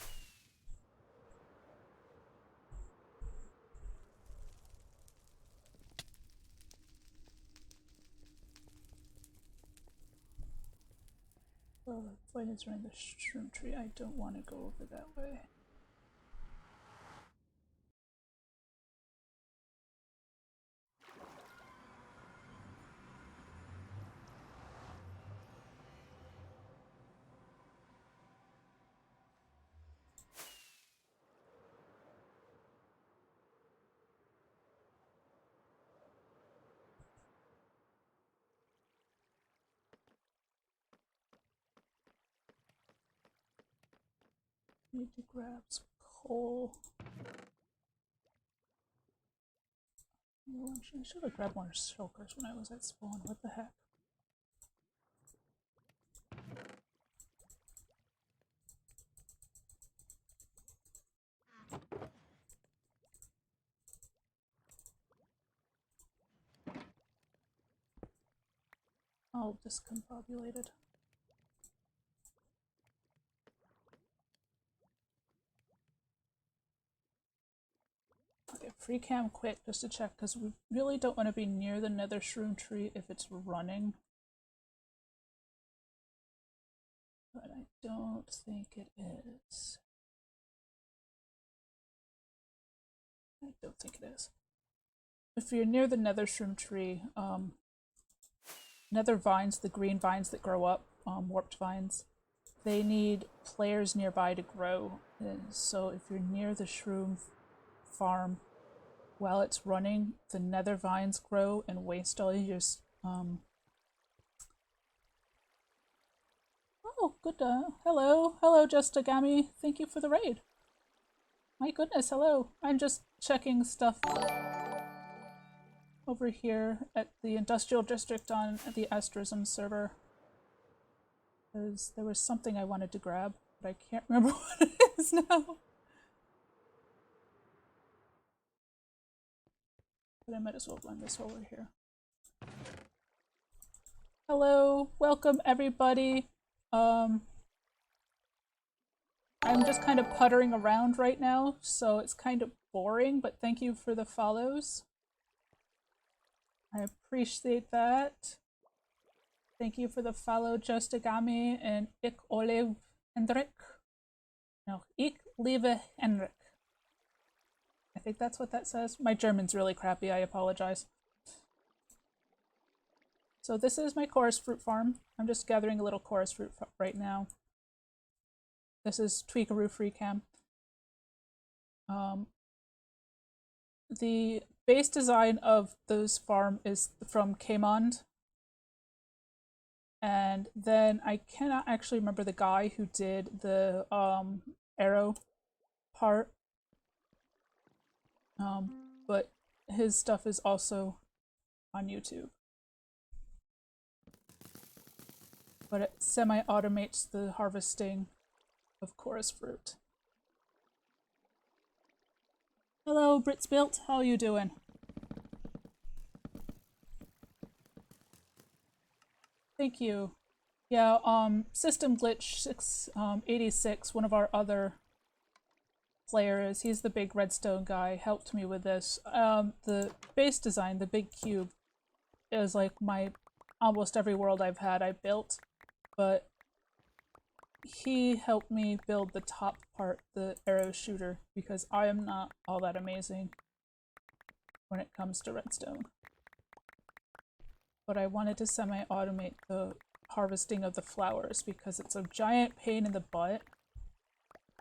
Well, Voided's running the shroom tree. I don't want to go over that way. Need to grab some coal. I should have grabbed more shulkers when I was at spawn. What the heck? All discombobulated. Okay, free cam quick just to check, because we really don't want to be near the Nether Shroom tree if it's running. But I don't think it is. I don't think it is. If you're near the Nether Shroom tree, Nether vines, the green vines that grow up, warped vines, they need players nearby to grow. And so if you're near the Shroom farm while it's running, the Nether vines grow and waste all your Oh, good. Hello, Justagami. Thank you for the raid. My goodness, hello. I'm just checking stuff. over here at the industrial district on the Asterism server. Because there was something I wanted to grab, but I can't remember what it is now. But I might as well blend this over here. Hello, welcome everybody. I'm just kind of puttering around right now, so it's kind of boring, but thank you for the follows. I appreciate that. Thank you for the follow, Justigami and Ik Olive Hendrik. No, Ik Lieve Henrik. I think that's what that says. My German's really crappy, I apologize. So this is my chorus fruit farm. I'm just gathering a little chorus fruit right now. This is Tweakaroo FreeCam. The base design of this farm is from Kmond. And then I cannot actually remember the guy who did the arrow part. But his stuff is also on YouTube. But it semi-automates the harvesting of chorus fruit. Hello, Brits Built. How are you doing? Thank you. Yeah, System Glitch 686, one of our other players, he's the big redstone guy, helped me with this. The base design, the big cube, is like my almost every world I've had I built, but he helped me build the top part, the arrow shooter, because I am not all that amazing when it comes to redstone. But I wanted to semi-automate the harvesting of the flowers because it's a giant pain in the butt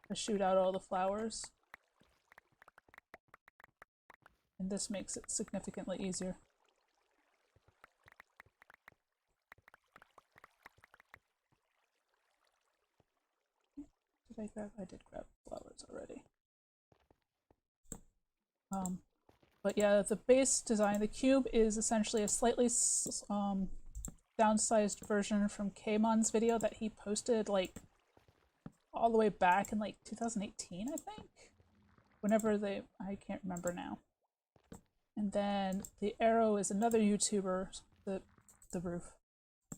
to shoot out all the flowers. And this makes it significantly easier. Did I grab? I did grab flowers already. But yeah, the base design, the cube is essentially a slightly downsized version from Kmon's video that he posted like all the way back in like 2018, I think? Whenever I can't remember now. And then the arrow is another YouTuber, the roof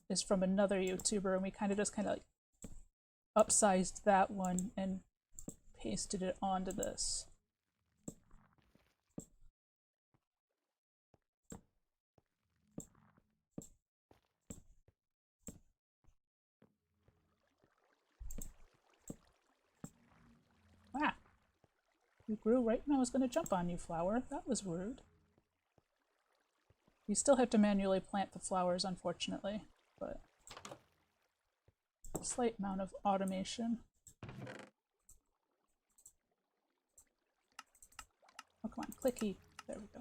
is from another YouTuber, and we kind of like upsized that one and pasted it onto this. Wow. You grew right when I was going to jump on you, flower. That was rude. You still have to manually plant the flowers, unfortunately, but a slight amount of automation. Oh, come on, clicky. There we go.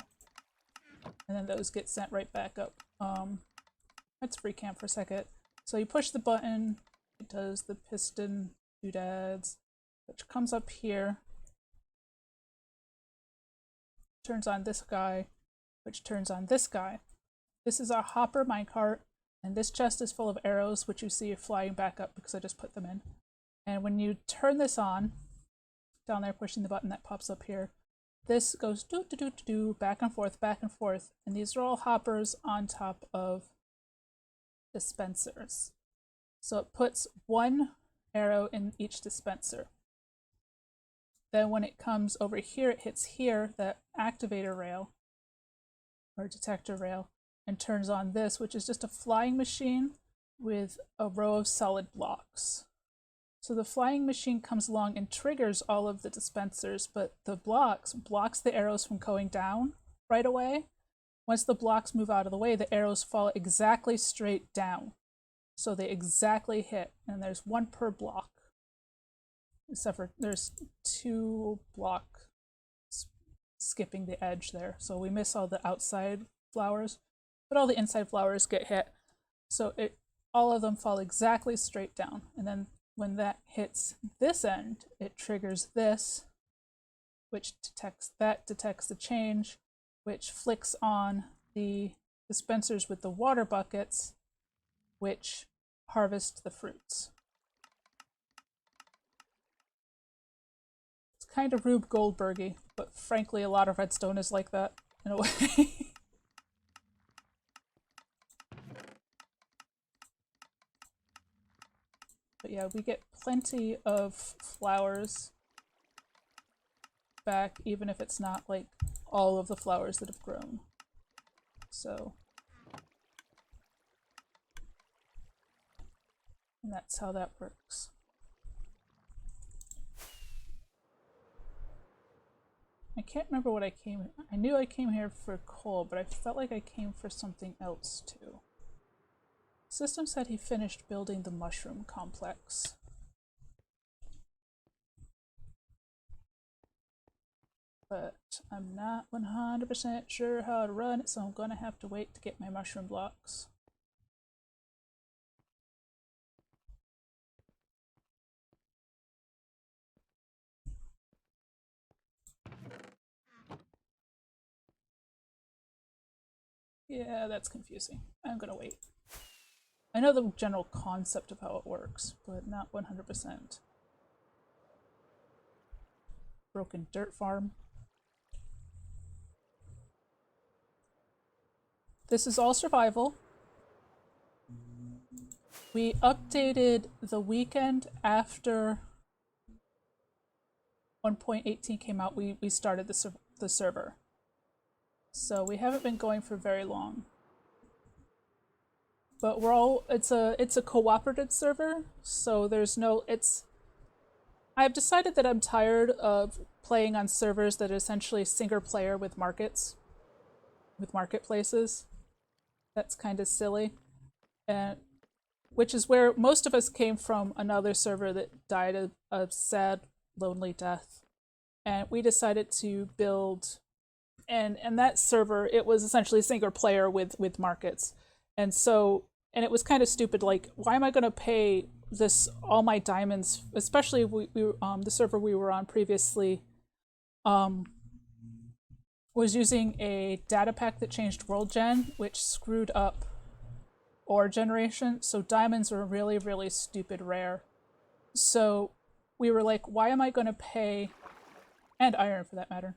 And then those get sent right back up. Let's free camp for a second. So you push the button, it does the piston doodads, which comes up here, turns on this guy, which turns on this guy. This is our hopper minecart, and this chest is full of arrows, which you see flying back up because I just put them in. And when you turn this on, down there pushing the button that pops up here, this goes do back and forth, and these are all hoppers on top of dispensers. So it puts one arrow in each dispenser. Then when it comes over here, it hits here, that activator rail, or detector rail, and turns on this, which is just a flying machine with a row of solid blocks. So the flying machine comes along and triggers all of the dispensers, but the blocks the arrows from going down right away. Once the blocks move out of the way, the arrows fall exactly straight down. So they exactly hit, and there's one per block. Except for there's 2 blocks skipping the edge there. So we miss all the outside flowers, but all the inside flowers get hit. So all of them fall exactly straight down. And then when that hits this end, it triggers this, which detects the change, which flicks on the dispensers with the water buckets, which harvest the fruits. It's kind of Rube Goldberg-y, but frankly a lot of redstone is like that in a way. But yeah, we get plenty of flowers back, even if it's not like all of the flowers that have grown. So, and that's how that works. I can't remember what I came. I knew I came here for coal, but I felt like I came for something else too. System said he finished building the mushroom complex. But I'm not 100% sure how to run it, so I'm gonna have to wait to get my mushroom blocks. Yeah, that's confusing. I'm gonna wait. I know the general concept of how it works, but not 100%. Broken dirt farm. This is all survival. We updated the weekend after 1.18 came out. We started the server. So we haven't been going for very long. But we're all, it's a cooperative server, so there's no, I've decided that I'm tired of playing on servers that are essentially single player with markets, with marketplaces. That's kind of silly. And which is where most of us came from, another server that died a sad, lonely death. And we decided to build, and that server, it was essentially single player with markets. And so, and it was kind of stupid, like, why am I going to pay this, all my diamonds, especially the server we were on previously, was using a data pack that changed world gen, which screwed up ore generation, so diamonds were really, really stupid rare. So we were like, why am I going to pay, and iron for that matter,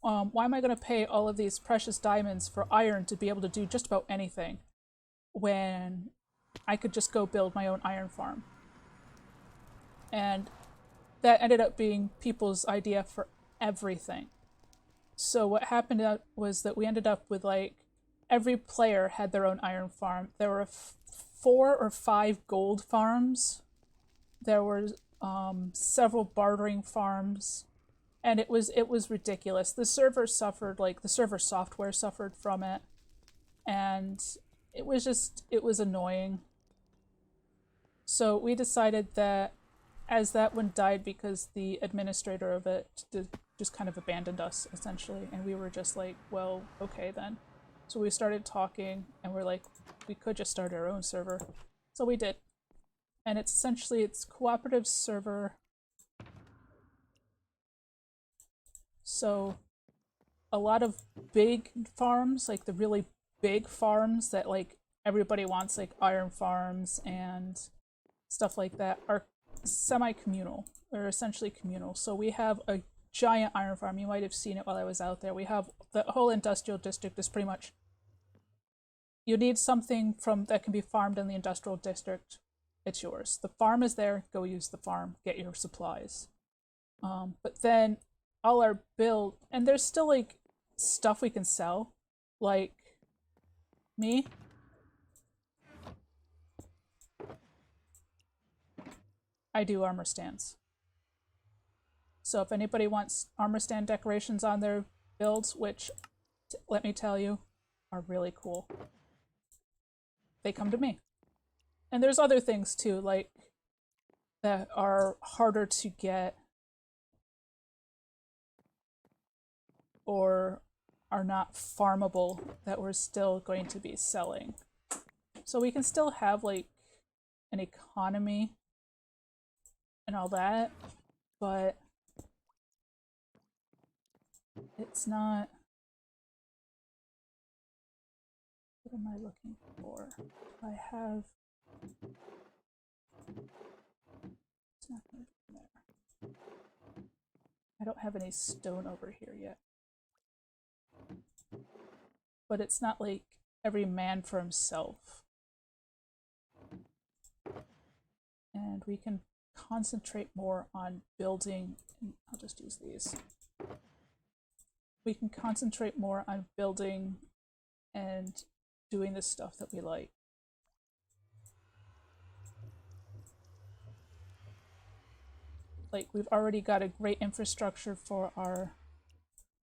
why am I going to pay all of these precious diamonds for iron to be able to do just about anything when I could just go build my own iron farm? And that ended up being people's idea for everything. So what happened was that we ended up with, like, every player had their own iron farm. There were 4 or 5 gold farms. There were several bartering farms, and it was ridiculous. The server suffered, like the server software suffered from it, and it was annoying. So we decided that as that one died because the administrator of it just kind of abandoned us essentially, and we were just like, well, okay then. So we started talking, and we're like, we could just start our own server. So we did. And it's essentially, it's cooperative server. So a lot of big farms, like the really big farms that like everybody wants, like iron farms and stuff like that, are semi-communal. They're essentially communal. So we have a giant iron farm. You might have seen it while I was out there. We have the whole industrial district is pretty much, you need something from that can be farmed in the industrial district, it's yours. The farm is there, go use the farm, get your supplies. But then all our build, and there's still like stuff we can sell, like me. I do armor stands. So if anybody wants armor stand decorations on their builds, which, let me tell you, are really cool, they come to me. And there's other things too, like, that are harder to get or are not farmable that we're still going to be selling. So we can still have like an economy and all that, but it's not What am I looking for? I have... It's not going to be there. I don't have any stone over here yet. But it's not like every man for himself. And we can concentrate more on building, I'll just use these. We can concentrate more on building and doing the stuff that we like. Like, we've already got a great infrastructure for our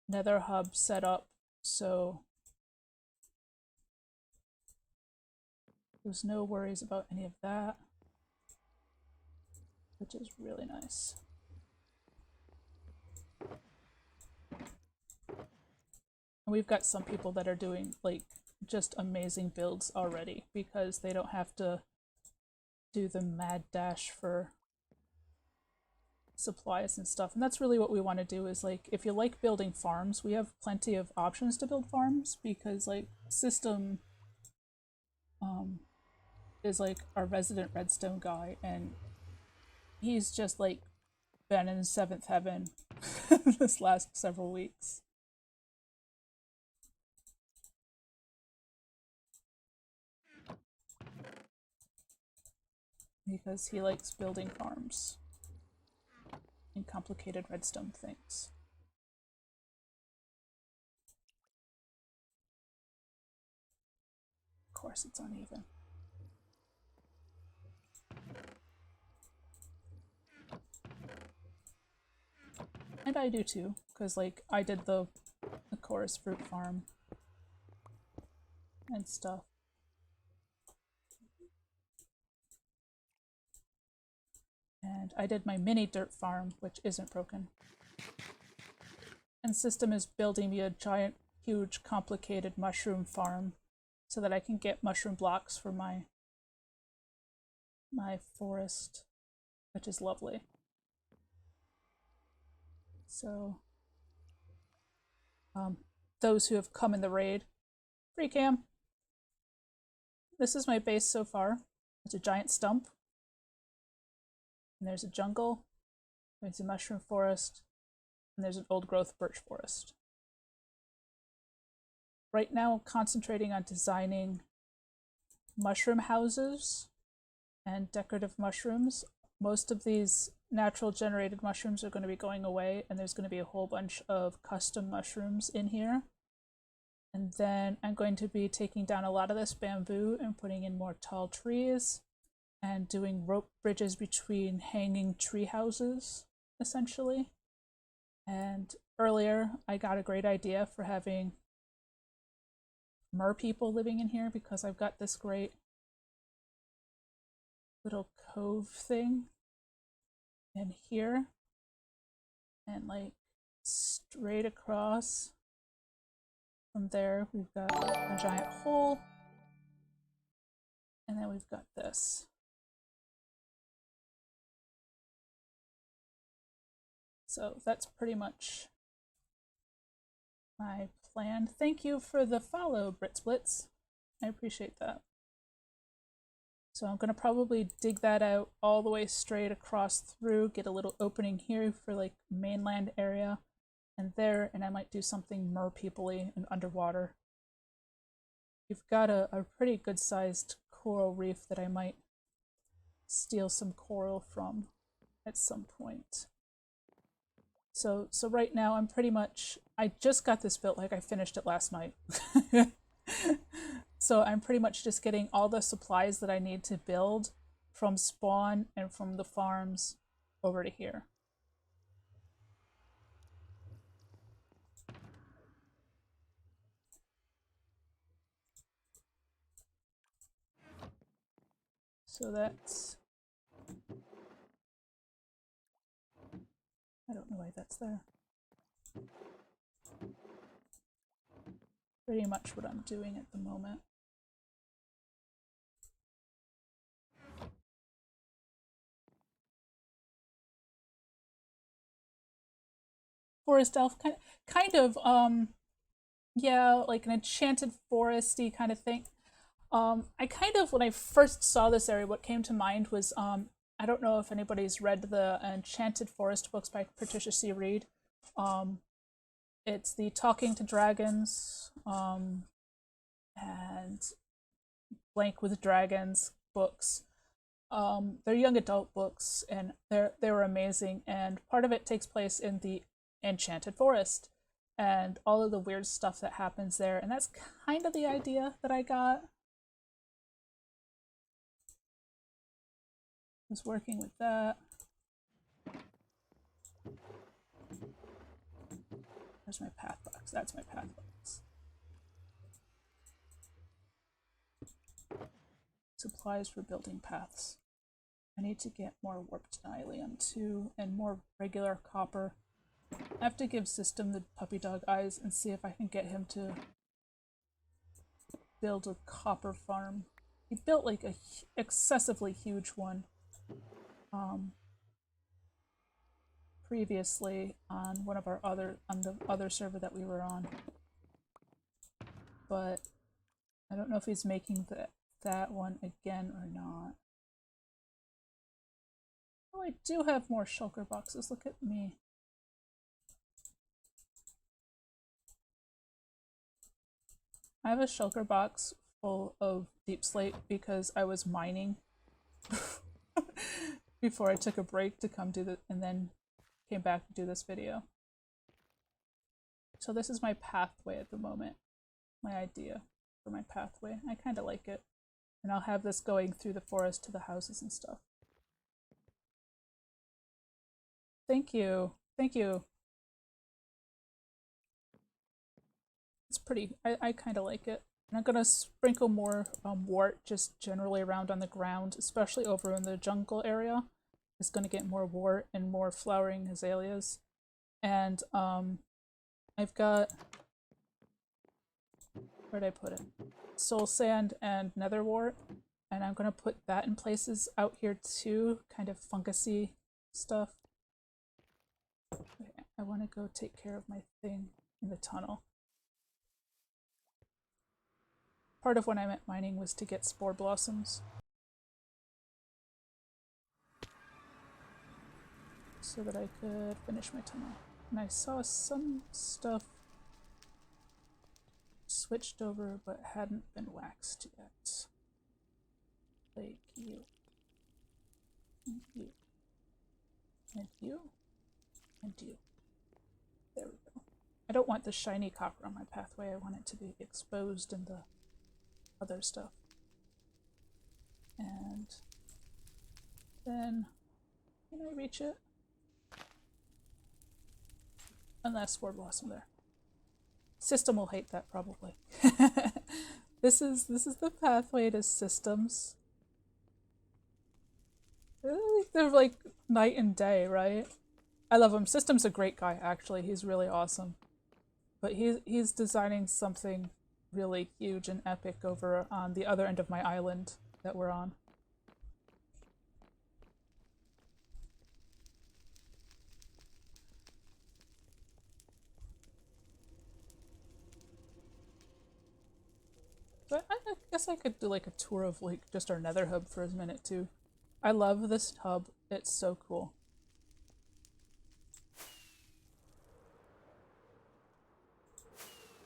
Nether Hub set up, so there's no worries about any of that, which is really nice. And we've got some people that are doing like just amazing builds already because they don't have to do the mad dash for supplies and stuff. And that's really what we want to do is, like, if you like building farms, we have plenty of options to build farms because, like, System is like our resident redstone guy, and he's just like been in seventh heaven this last several weeks. Because he likes building farms and complicated redstone things. Of course it's uneven. And I do too, because like I did the chorus fruit farm and stuff. And I did my mini dirt farm, which isn't broken. And System is building me a giant, huge, complicated mushroom farm so that I can get mushroom blocks for my forest, which is lovely. So, those who have come in the raid, free cam. This is my base so far. It's a giant stump. And there's a jungle, there's a mushroom forest, and there's an old growth birch forest. Right now I'm concentrating on designing mushroom houses and decorative mushrooms. Most of these natural generated mushrooms are going to be going away, and there's going to be a whole bunch of custom mushrooms in here. And then I'm going to be taking down a lot of this bamboo and putting in more tall trees and doing rope bridges between hanging tree houses, essentially. And earlier I got a great idea for having mer people living in here because I've got this great little cove thing in here, and like straight across from there we've got a giant hole, and then we've got this. So that's pretty much my plan. Thank you for the follow, BritSplits. I appreciate that. So I'm going to probably dig that out all the way straight across through, get a little opening here for like mainland area and there, and I might do something mer people-y and underwater. We've got a pretty good sized coral reef that I might steal some coral from at some point. So right now I'm pretty much, I just got this built, like I finished it last night. So I'm pretty much just getting all the supplies that I need to build from spawn and from the farms over to here. So that's, I don't know why that's there. Pretty much what I'm doing at the moment. Forest elf, kind of, Yeah, like an enchanted foresty kind of thing. I kind of, when I first saw this area, what came to mind was, I don't know if anybody's read the Enchanted Forest books by Patricia C. Reed. It's the Talking to Dragons, and Blank with Dragons books. They're young adult books, and they were amazing. And part of it takes place in the Enchanted Forest, and all of the weird stuff that happens there. And that's kind of the idea that I got. Was working with that. There's my path box. That's my path box. Supplies for building paths. I need to get more warped nylium too, and more regular copper. I have to give System the puppy dog eyes and see if I can get him to build a copper farm. He built like a excessively huge one previously on one of our on the other server that we were on, but I don't know if he's making that one again or not. Oh, I do have more shulker boxes. Look at me. I have a shulker box full of deep slate because I was mining before I took a break to come do the, and then came back to do this video. So this is my pathway at the moment, my idea for my pathway. I kind of like it. And I'll have this going through the forest to the houses and stuff. Thank you. Thank you. It's pretty. I kind of like it. And I'm going to sprinkle more wart just generally around on the ground, especially over in the jungle area. It's going to get more wart and more flowering azaleas. And I've got, where'd I put it? Soul sand and nether wart. And I'm going to put that in places out here too, kind of fungusy stuff. Okay, I want to go take care of my thing in the tunnel. Part of when I went mining was to get spore blossoms, so that I could finish my tunnel. And I saw some stuff switched over but hadn't been waxed yet. Like you. And you. And you. And you. There we go. I don't want the shiny copper on my pathway. I want it to be exposed in the other stuff. And then, can I reach it? And that's spore blossom there. System will hate that probably. This is the pathway to systems. They're like night and day, right? I love him. System's a great guy, actually. He's really awesome. But he's designing something really huge and epic over on the other end of my island that we're on. But I guess I could do like a tour of like just our Nether hub for a minute too. I love this hub. It's so cool.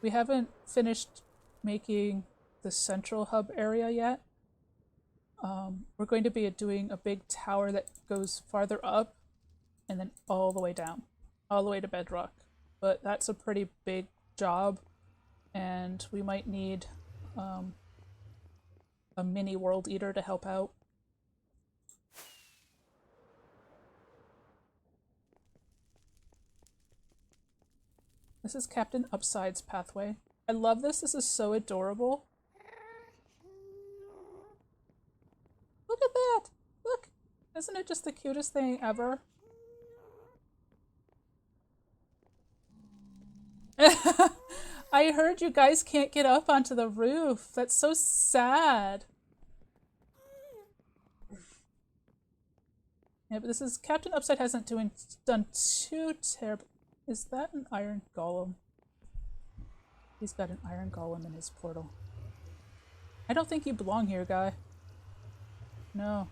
We haven't finished making the central hub area yet. We're going to be doing a big tower that goes farther up and then all the way down, all the way to bedrock. But that's a pretty big job, and we might need a mini world eater to help out. This is Captain Upside's pathway. I love this. This is so adorable. Look at that! Look! Isn't it just the cutest thing ever? I heard you guys can't get up onto the roof. That's so sad. Yeah, but this is Captain Upside hasn't done too terrible. Is that an iron golem? He's got an iron golem in his portal. I don't think you belong here, guy. No.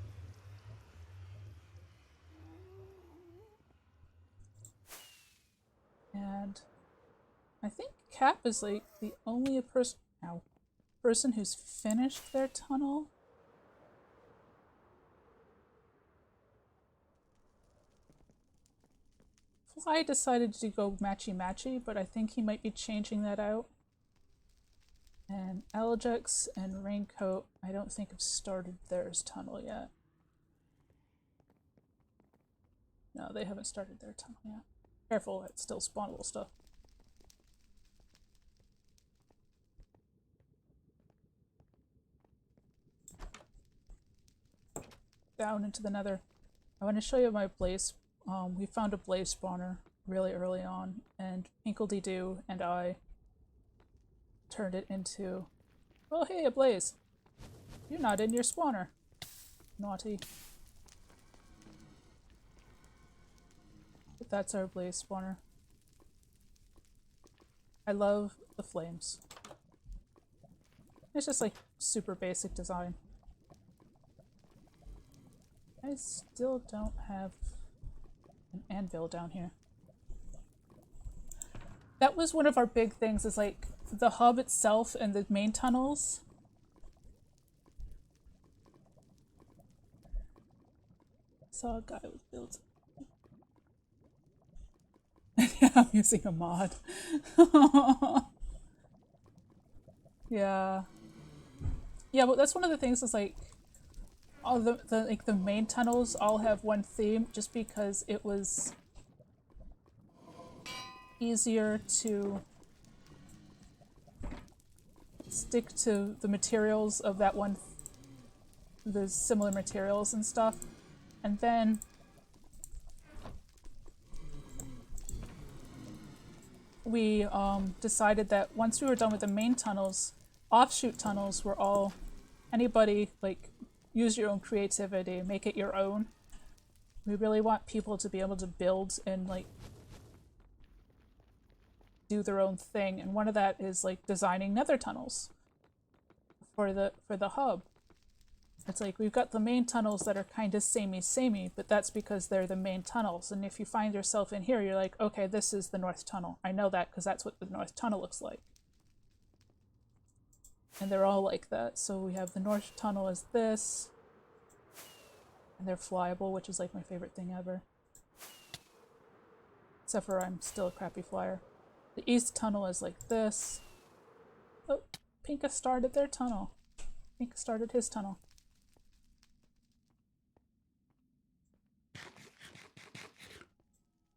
And I think Cap is like the only person who's finished their tunnel. Fly decided to go matchy-matchy, but I think he might be changing that out. And Algex and Raincoat, I don't think have started theirs tunnel yet. No, they haven't started their tunnel yet. Careful, it's still spawnable stuff. Down into the Nether. I want to show you my blaze. We found a blaze spawner really early on, and Pinkledy-Doo and I turned it into, oh hey, a blaze. You're not in your spawner. Naughty. But that's our blaze spawner. I love the flames. It's just like super basic design. I still don't have an anvil down here. That was one of our big things, is like the hub itself and the main tunnels. Saw a guy with builds. Yeah, I'm using a mod. Yeah. Yeah, but that's one of the things, is like all the main tunnels all have one theme, just because it was easier to stick to the materials of that one, the similar materials and stuff. And then we decided that once we were done with the main tunnels, offshoot tunnels were all anybody, like, use your own creativity, make it your own. We really want people to be able to build and like do their own thing, and one of that is like designing nether tunnels for the hub. It's like we've got the main tunnels that are kind of samey, but that's because they're the main tunnels. And if you find yourself in here, you're like, okay, this is the north tunnel. I know that because that's what the north tunnel looks like. And they're all like that. So we have the north tunnel as this, and they're flyable, which is like my favorite thing ever. Except for I'm still a crappy flyer. The east tunnel is like this. Oh, Pinka started their tunnel. Pinka started his tunnel.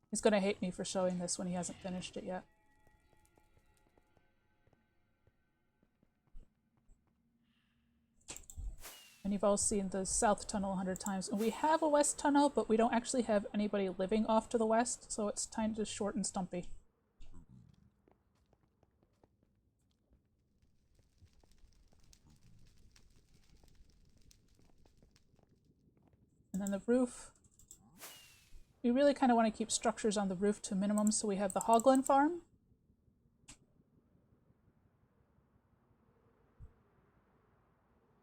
He's gonna hate me for showing this when he hasn't finished it yet. And you've all seen the south tunnel 100 times. And we have a west tunnel, but we don't actually have anybody living off to the west, so it's kind of short and stumpy. And then the roof. We really kind of want to keep structures on the roof to a minimum, so we have the Hoglin farm.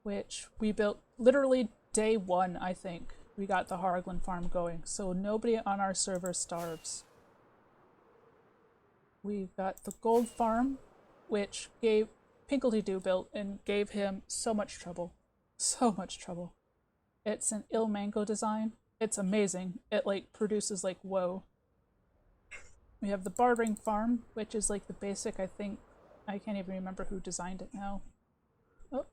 Which we built literally day one, I think. We got the Hoglin farm going, so nobody on our server starves. We've got the gold farm, which gave Pinkledy-Doo built and gave him so much trouble. So much trouble. It's an Il Mango design. It's amazing. It like produces like whoa. We have the bartering farm, which is like the basic, I think. I can't even remember who designed it now. Oh.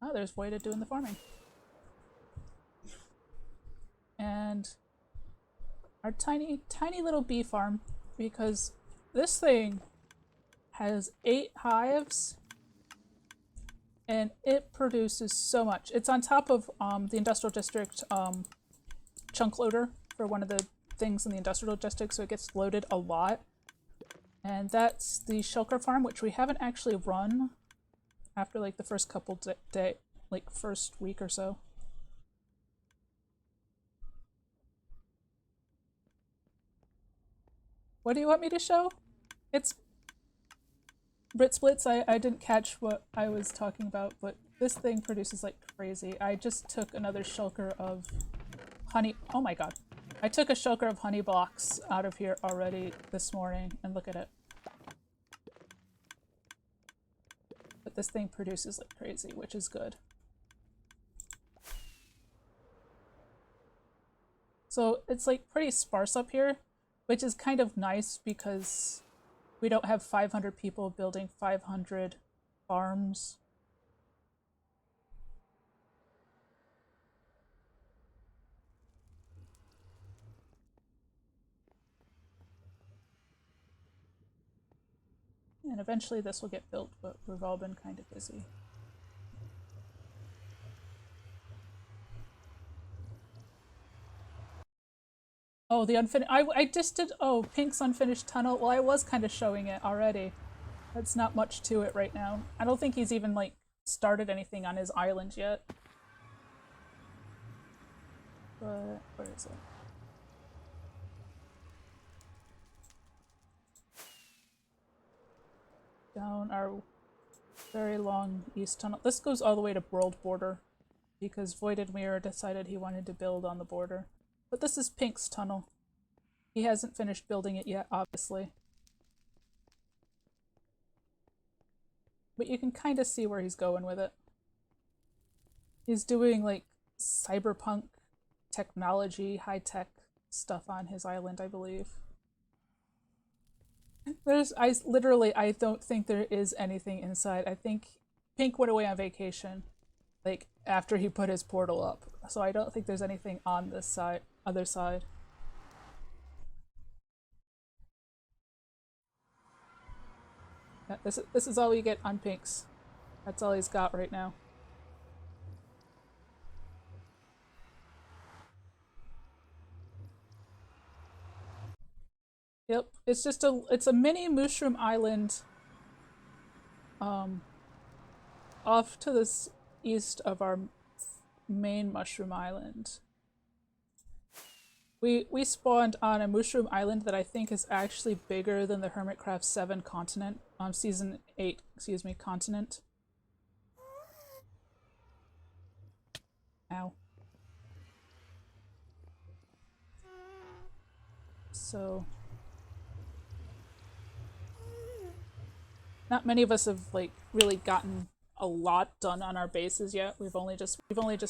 Oh, there's Voida doing the farming. And our tiny little bee farm, because this thing has 8 hives and it produces so much. It's on top of the industrial district chunk loader for one of the things in the industrial district, so it gets loaded a lot. And that's the shulker farm, which we haven't actually run after like the first couple like first week or so. What do you want me to show? It's Brit Splits, I didn't catch what I was talking about, but this thing produces like crazy. I just took another shulker of honey. Oh my god. I took a shulker of honey blocks out of here already this morning, and look at it. But this thing produces like crazy, which is good. So it's like pretty sparse up here, which is kind of nice because we don't have 500 people building 500 farms. And eventually this will get built, but we've all been kind of busy. Oh, the unfinished. I just did. Oh, Pink's unfinished tunnel. Well, I was kind of showing it already. That's not much to it right now. I don't think he's even like started anything on his island yet. But where is it? Down our very long east tunnel. This goes all the way to world border because Voided Mirror decided he wanted to build on the border. But this is Pink's tunnel. He hasn't finished building it yet, obviously. But you can kind of see where he's going with it. He's doing like cyberpunk technology, high-tech stuff on his island, I believe. I don't think there is anything inside. I think Pink went away on vacation, like after he put his portal up. So I don't think there's anything on this side, other side. Yeah, this is all you get on Pink's. That's all he's got right now. Yep, it's just it's a mini mushroom island off to the east of our main mushroom island. We spawned on a mushroom island that I think is actually bigger than the Hermitcraft 7 continent, season 8, excuse me, continent. Ow. So not many of us have like really gotten a lot done on our bases yet. We've only just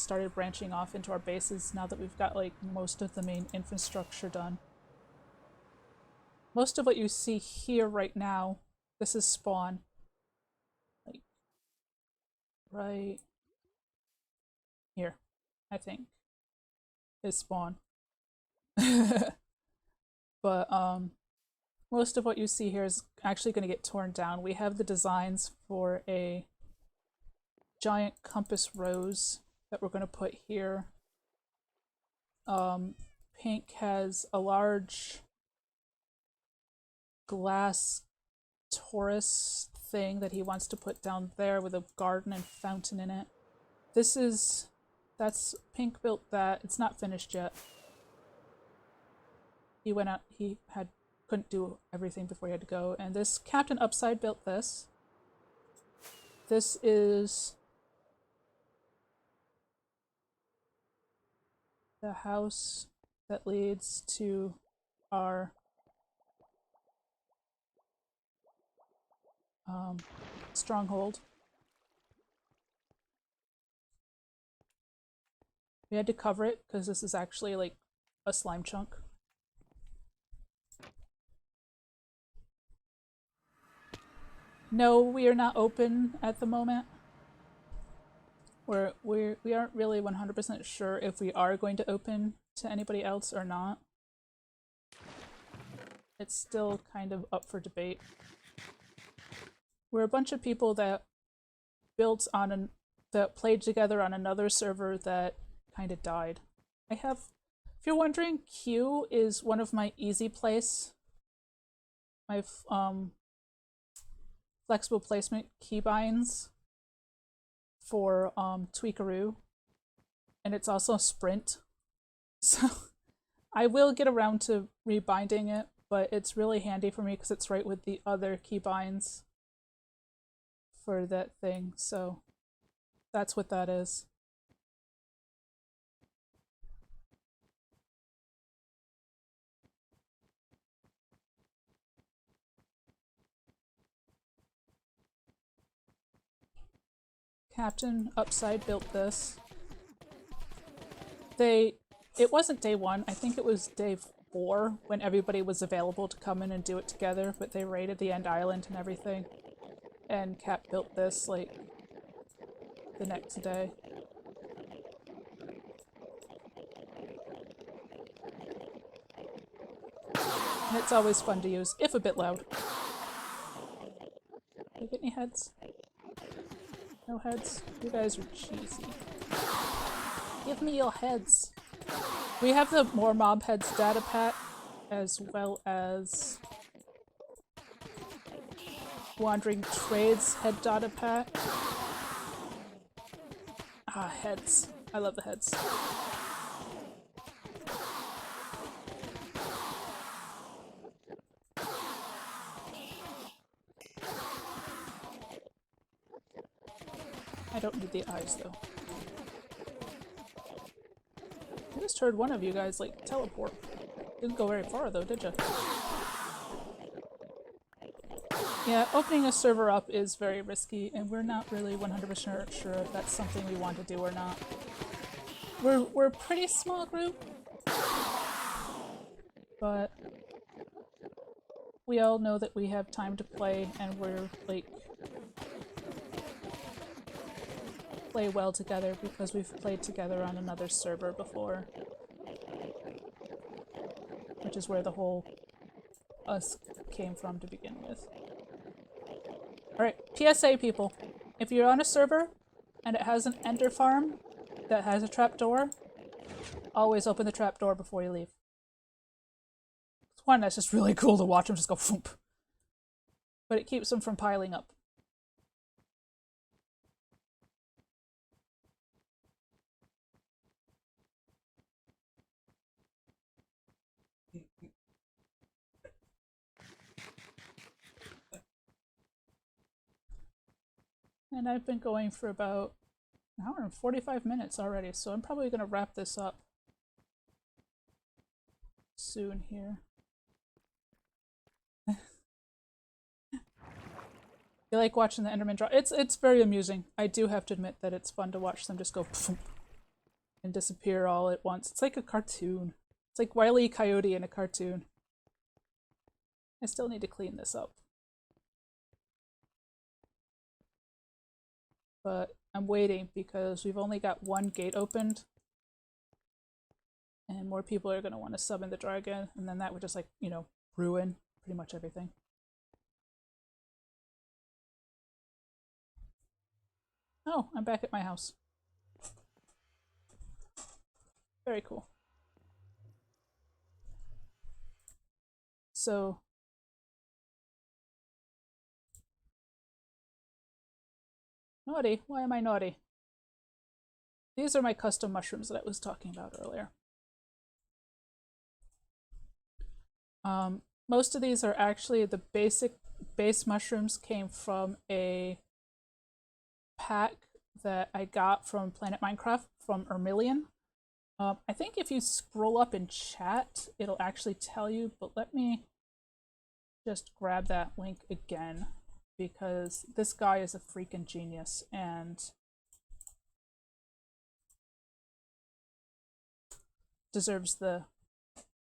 started branching off into our bases now that we've got like most of the main infrastructure done. Most of what you see here right now, this is spawn. Like right here, I think, is spawn. But most of what you see here is actually going to get torn down. We have the designs for a giant compass rose that we're going to put here. Pink has a large glass torus thing that he wants to put down there with a garden and fountain in it. That's Pink built that. It's not finished yet. He went out, couldn't do everything before he had to go. And this Captain Upside built this. This is the house that leads to our stronghold. We had to cover it because this is actually like a slime chunk. No, we are not open at the moment. We aren't really 100% sure if we are going to open to anybody else or not. It's still kind of up for debate. We're a bunch of people that that played together on another server that kind of died. If you're wondering, Q is one of my easy place, my flexible placement keybinds for Tweakaroo, and it's also Sprint. So I will get around to rebinding it, but it's really handy for me because it's right with the other keybinds. for that thing, so that's what that is. Captain Upside built this. It wasn't day 1, I think it was day 4 when everybody was available to come in and do it together, but they raided the end island and everything. And Cap built this like the next day. And it's always fun to use, if a bit loud. Do you get any heads? No heads? You guys are cheesy. Give me your heads. We have the More Mob Heads data pack, as well as Wandering Trades head data pack. Ah, heads. I love the heads. I don't need the eyes, though. I just heard one of you guys, like, teleport. Didn't go very far, though, did ya? Yeah, opening a server up is very risky, and we're not really 100% sure if that's something we want to do or not. We're a pretty small group, but we all know that we have time to play, and we're, like, play well together because we've played together on another server before. Which is where the whole us came from to begin with. Alright, PSA people. If you're on a server and it has an ender farm that has a trapdoor, always open the trapdoor before you leave. It's one that's just really cool to watch them just go foomp. But it keeps them from piling up. And I've been going for about an hour and 45 minutes already, so I'm probably going to wrap this up soon here. You like watching the Enderman draw? It's very amusing. I do have to admit that it's fun to watch them just go and disappear all at once. It's like a cartoon. It's like Wile E. Coyote in a cartoon. I still need to clean this up. But I'm waiting because we've only got one gate opened. And more people are going to want to summon the dragon, and then that would just, like, you know, ruin pretty much everything. Oh, I'm back at my house. Very cool. So naughty? Why am I naughty? These are my custom mushrooms that I was talking about earlier. Most of these are actually the base mushrooms came from a pack that I got from Planet Minecraft from Ermilion. I think if you scroll up in chat, it'll actually tell you, but let me just grab that link again, because this guy is a freaking genius and deserves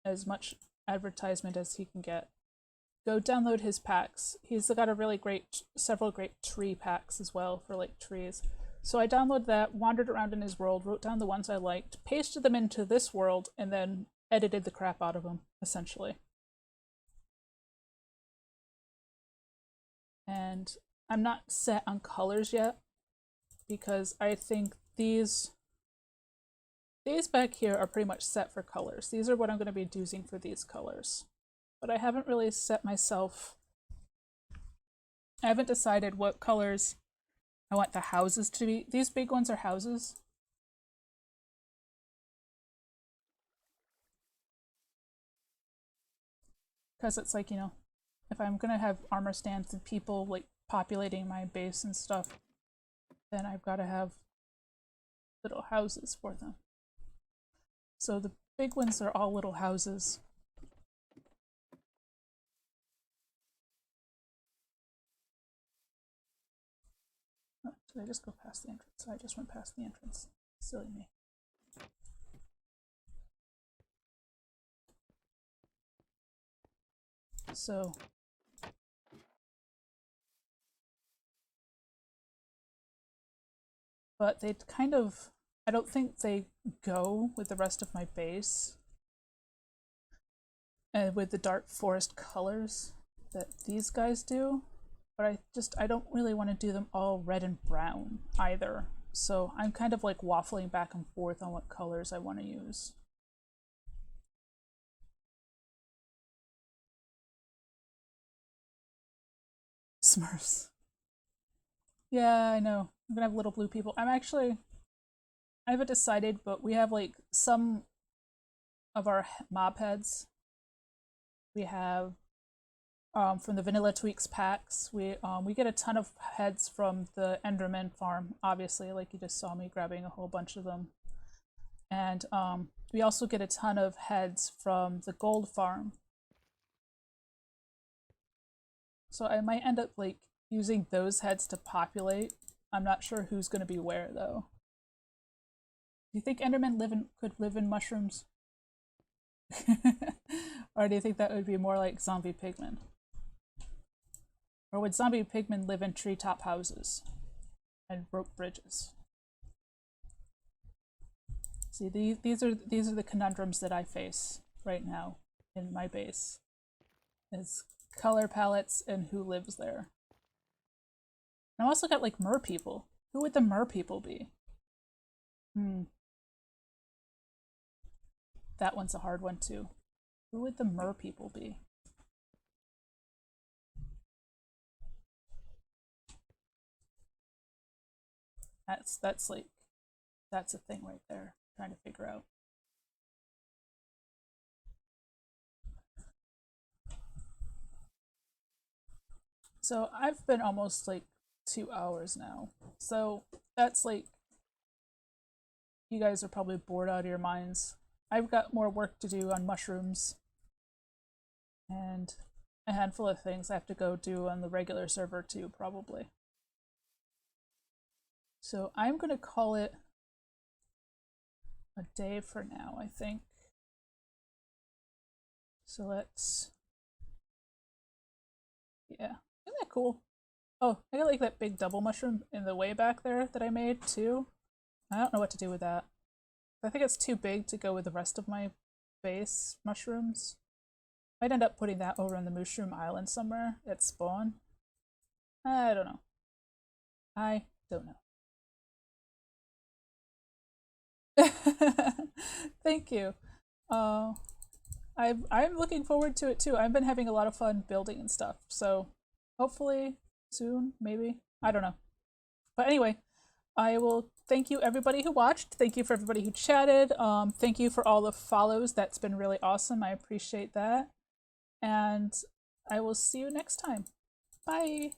as much advertisement as he can get. Go download his packs. He's got several great tree packs as well for, like, trees. So I downloaded that, wandered around in his world, wrote down the ones I liked, pasted them into this world, and then edited the crap out of them, essentially. And I'm not set on colors yet, because I think these back here are pretty much set for colors. These are what I'm going to be using for these colors. But I haven't really set myself... I haven't decided what colors I want the houses to be. These big ones are houses. Because it's like, you know, if I'm going to have armor stands and people, like, populating my base and stuff, then I've got to have little houses for them. So the big ones are all little houses. Oh, did I just go past the entrance? I just went past the entrance. Silly me. So but they kind of, I don't think they go with the rest of my base and with the dark forest colors that these guys do, but I don't really want to do them all red and brown either. So I'm kind of like waffling back and forth on what colors I want to use. Smurfs. Yeah, I know. I'm gonna have little blue people. I haven't decided, but we have like some of our mob heads. We have from the Vanilla Tweaks packs. We get a ton of heads from the Enderman farm, obviously, like you just saw me grabbing a whole bunch of them. And we also get a ton of heads from the gold farm. So I might end up like using those heads to populate. I'm not sure who's going to be where though. Do you think Endermen could live in mushrooms? Or do you think that would be more like zombie pigmen? Or would zombie pigmen live in treetop houses and rope bridges? See, these are the conundrums that I face right now in my base. Is color palettes and who lives there. I also got like mer people. Who would the mer people be? That one's a hard one too. Who would the mer people be? That's like, that's a thing right there. I'm trying to figure out. So I've been almost like 2 hours now. So that's like, you guys are probably bored out of your minds. I've got more work to do on mushrooms and a handful of things I have to go do on the regular server too, probably. So I'm gonna call it a day for now, I think. So let's, yeah, isn't that cool? Oh, I got like that big double mushroom in the way back there that I made too. I don't know what to do with that. I think it's too big to go with the rest of my base mushrooms. Might end up putting that over on the mushroom island somewhere at spawn. I don't know. I don't know. Thank you. I'm looking forward to it too. I've been having a lot of fun building and stuff, so hopefully soon, maybe. I don't know. But anyway, I will thank you everybody who watched. Thank you for everybody who chatted. Thank you for all the follows. That's been really awesome. I appreciate that. And I will see you next time. Bye.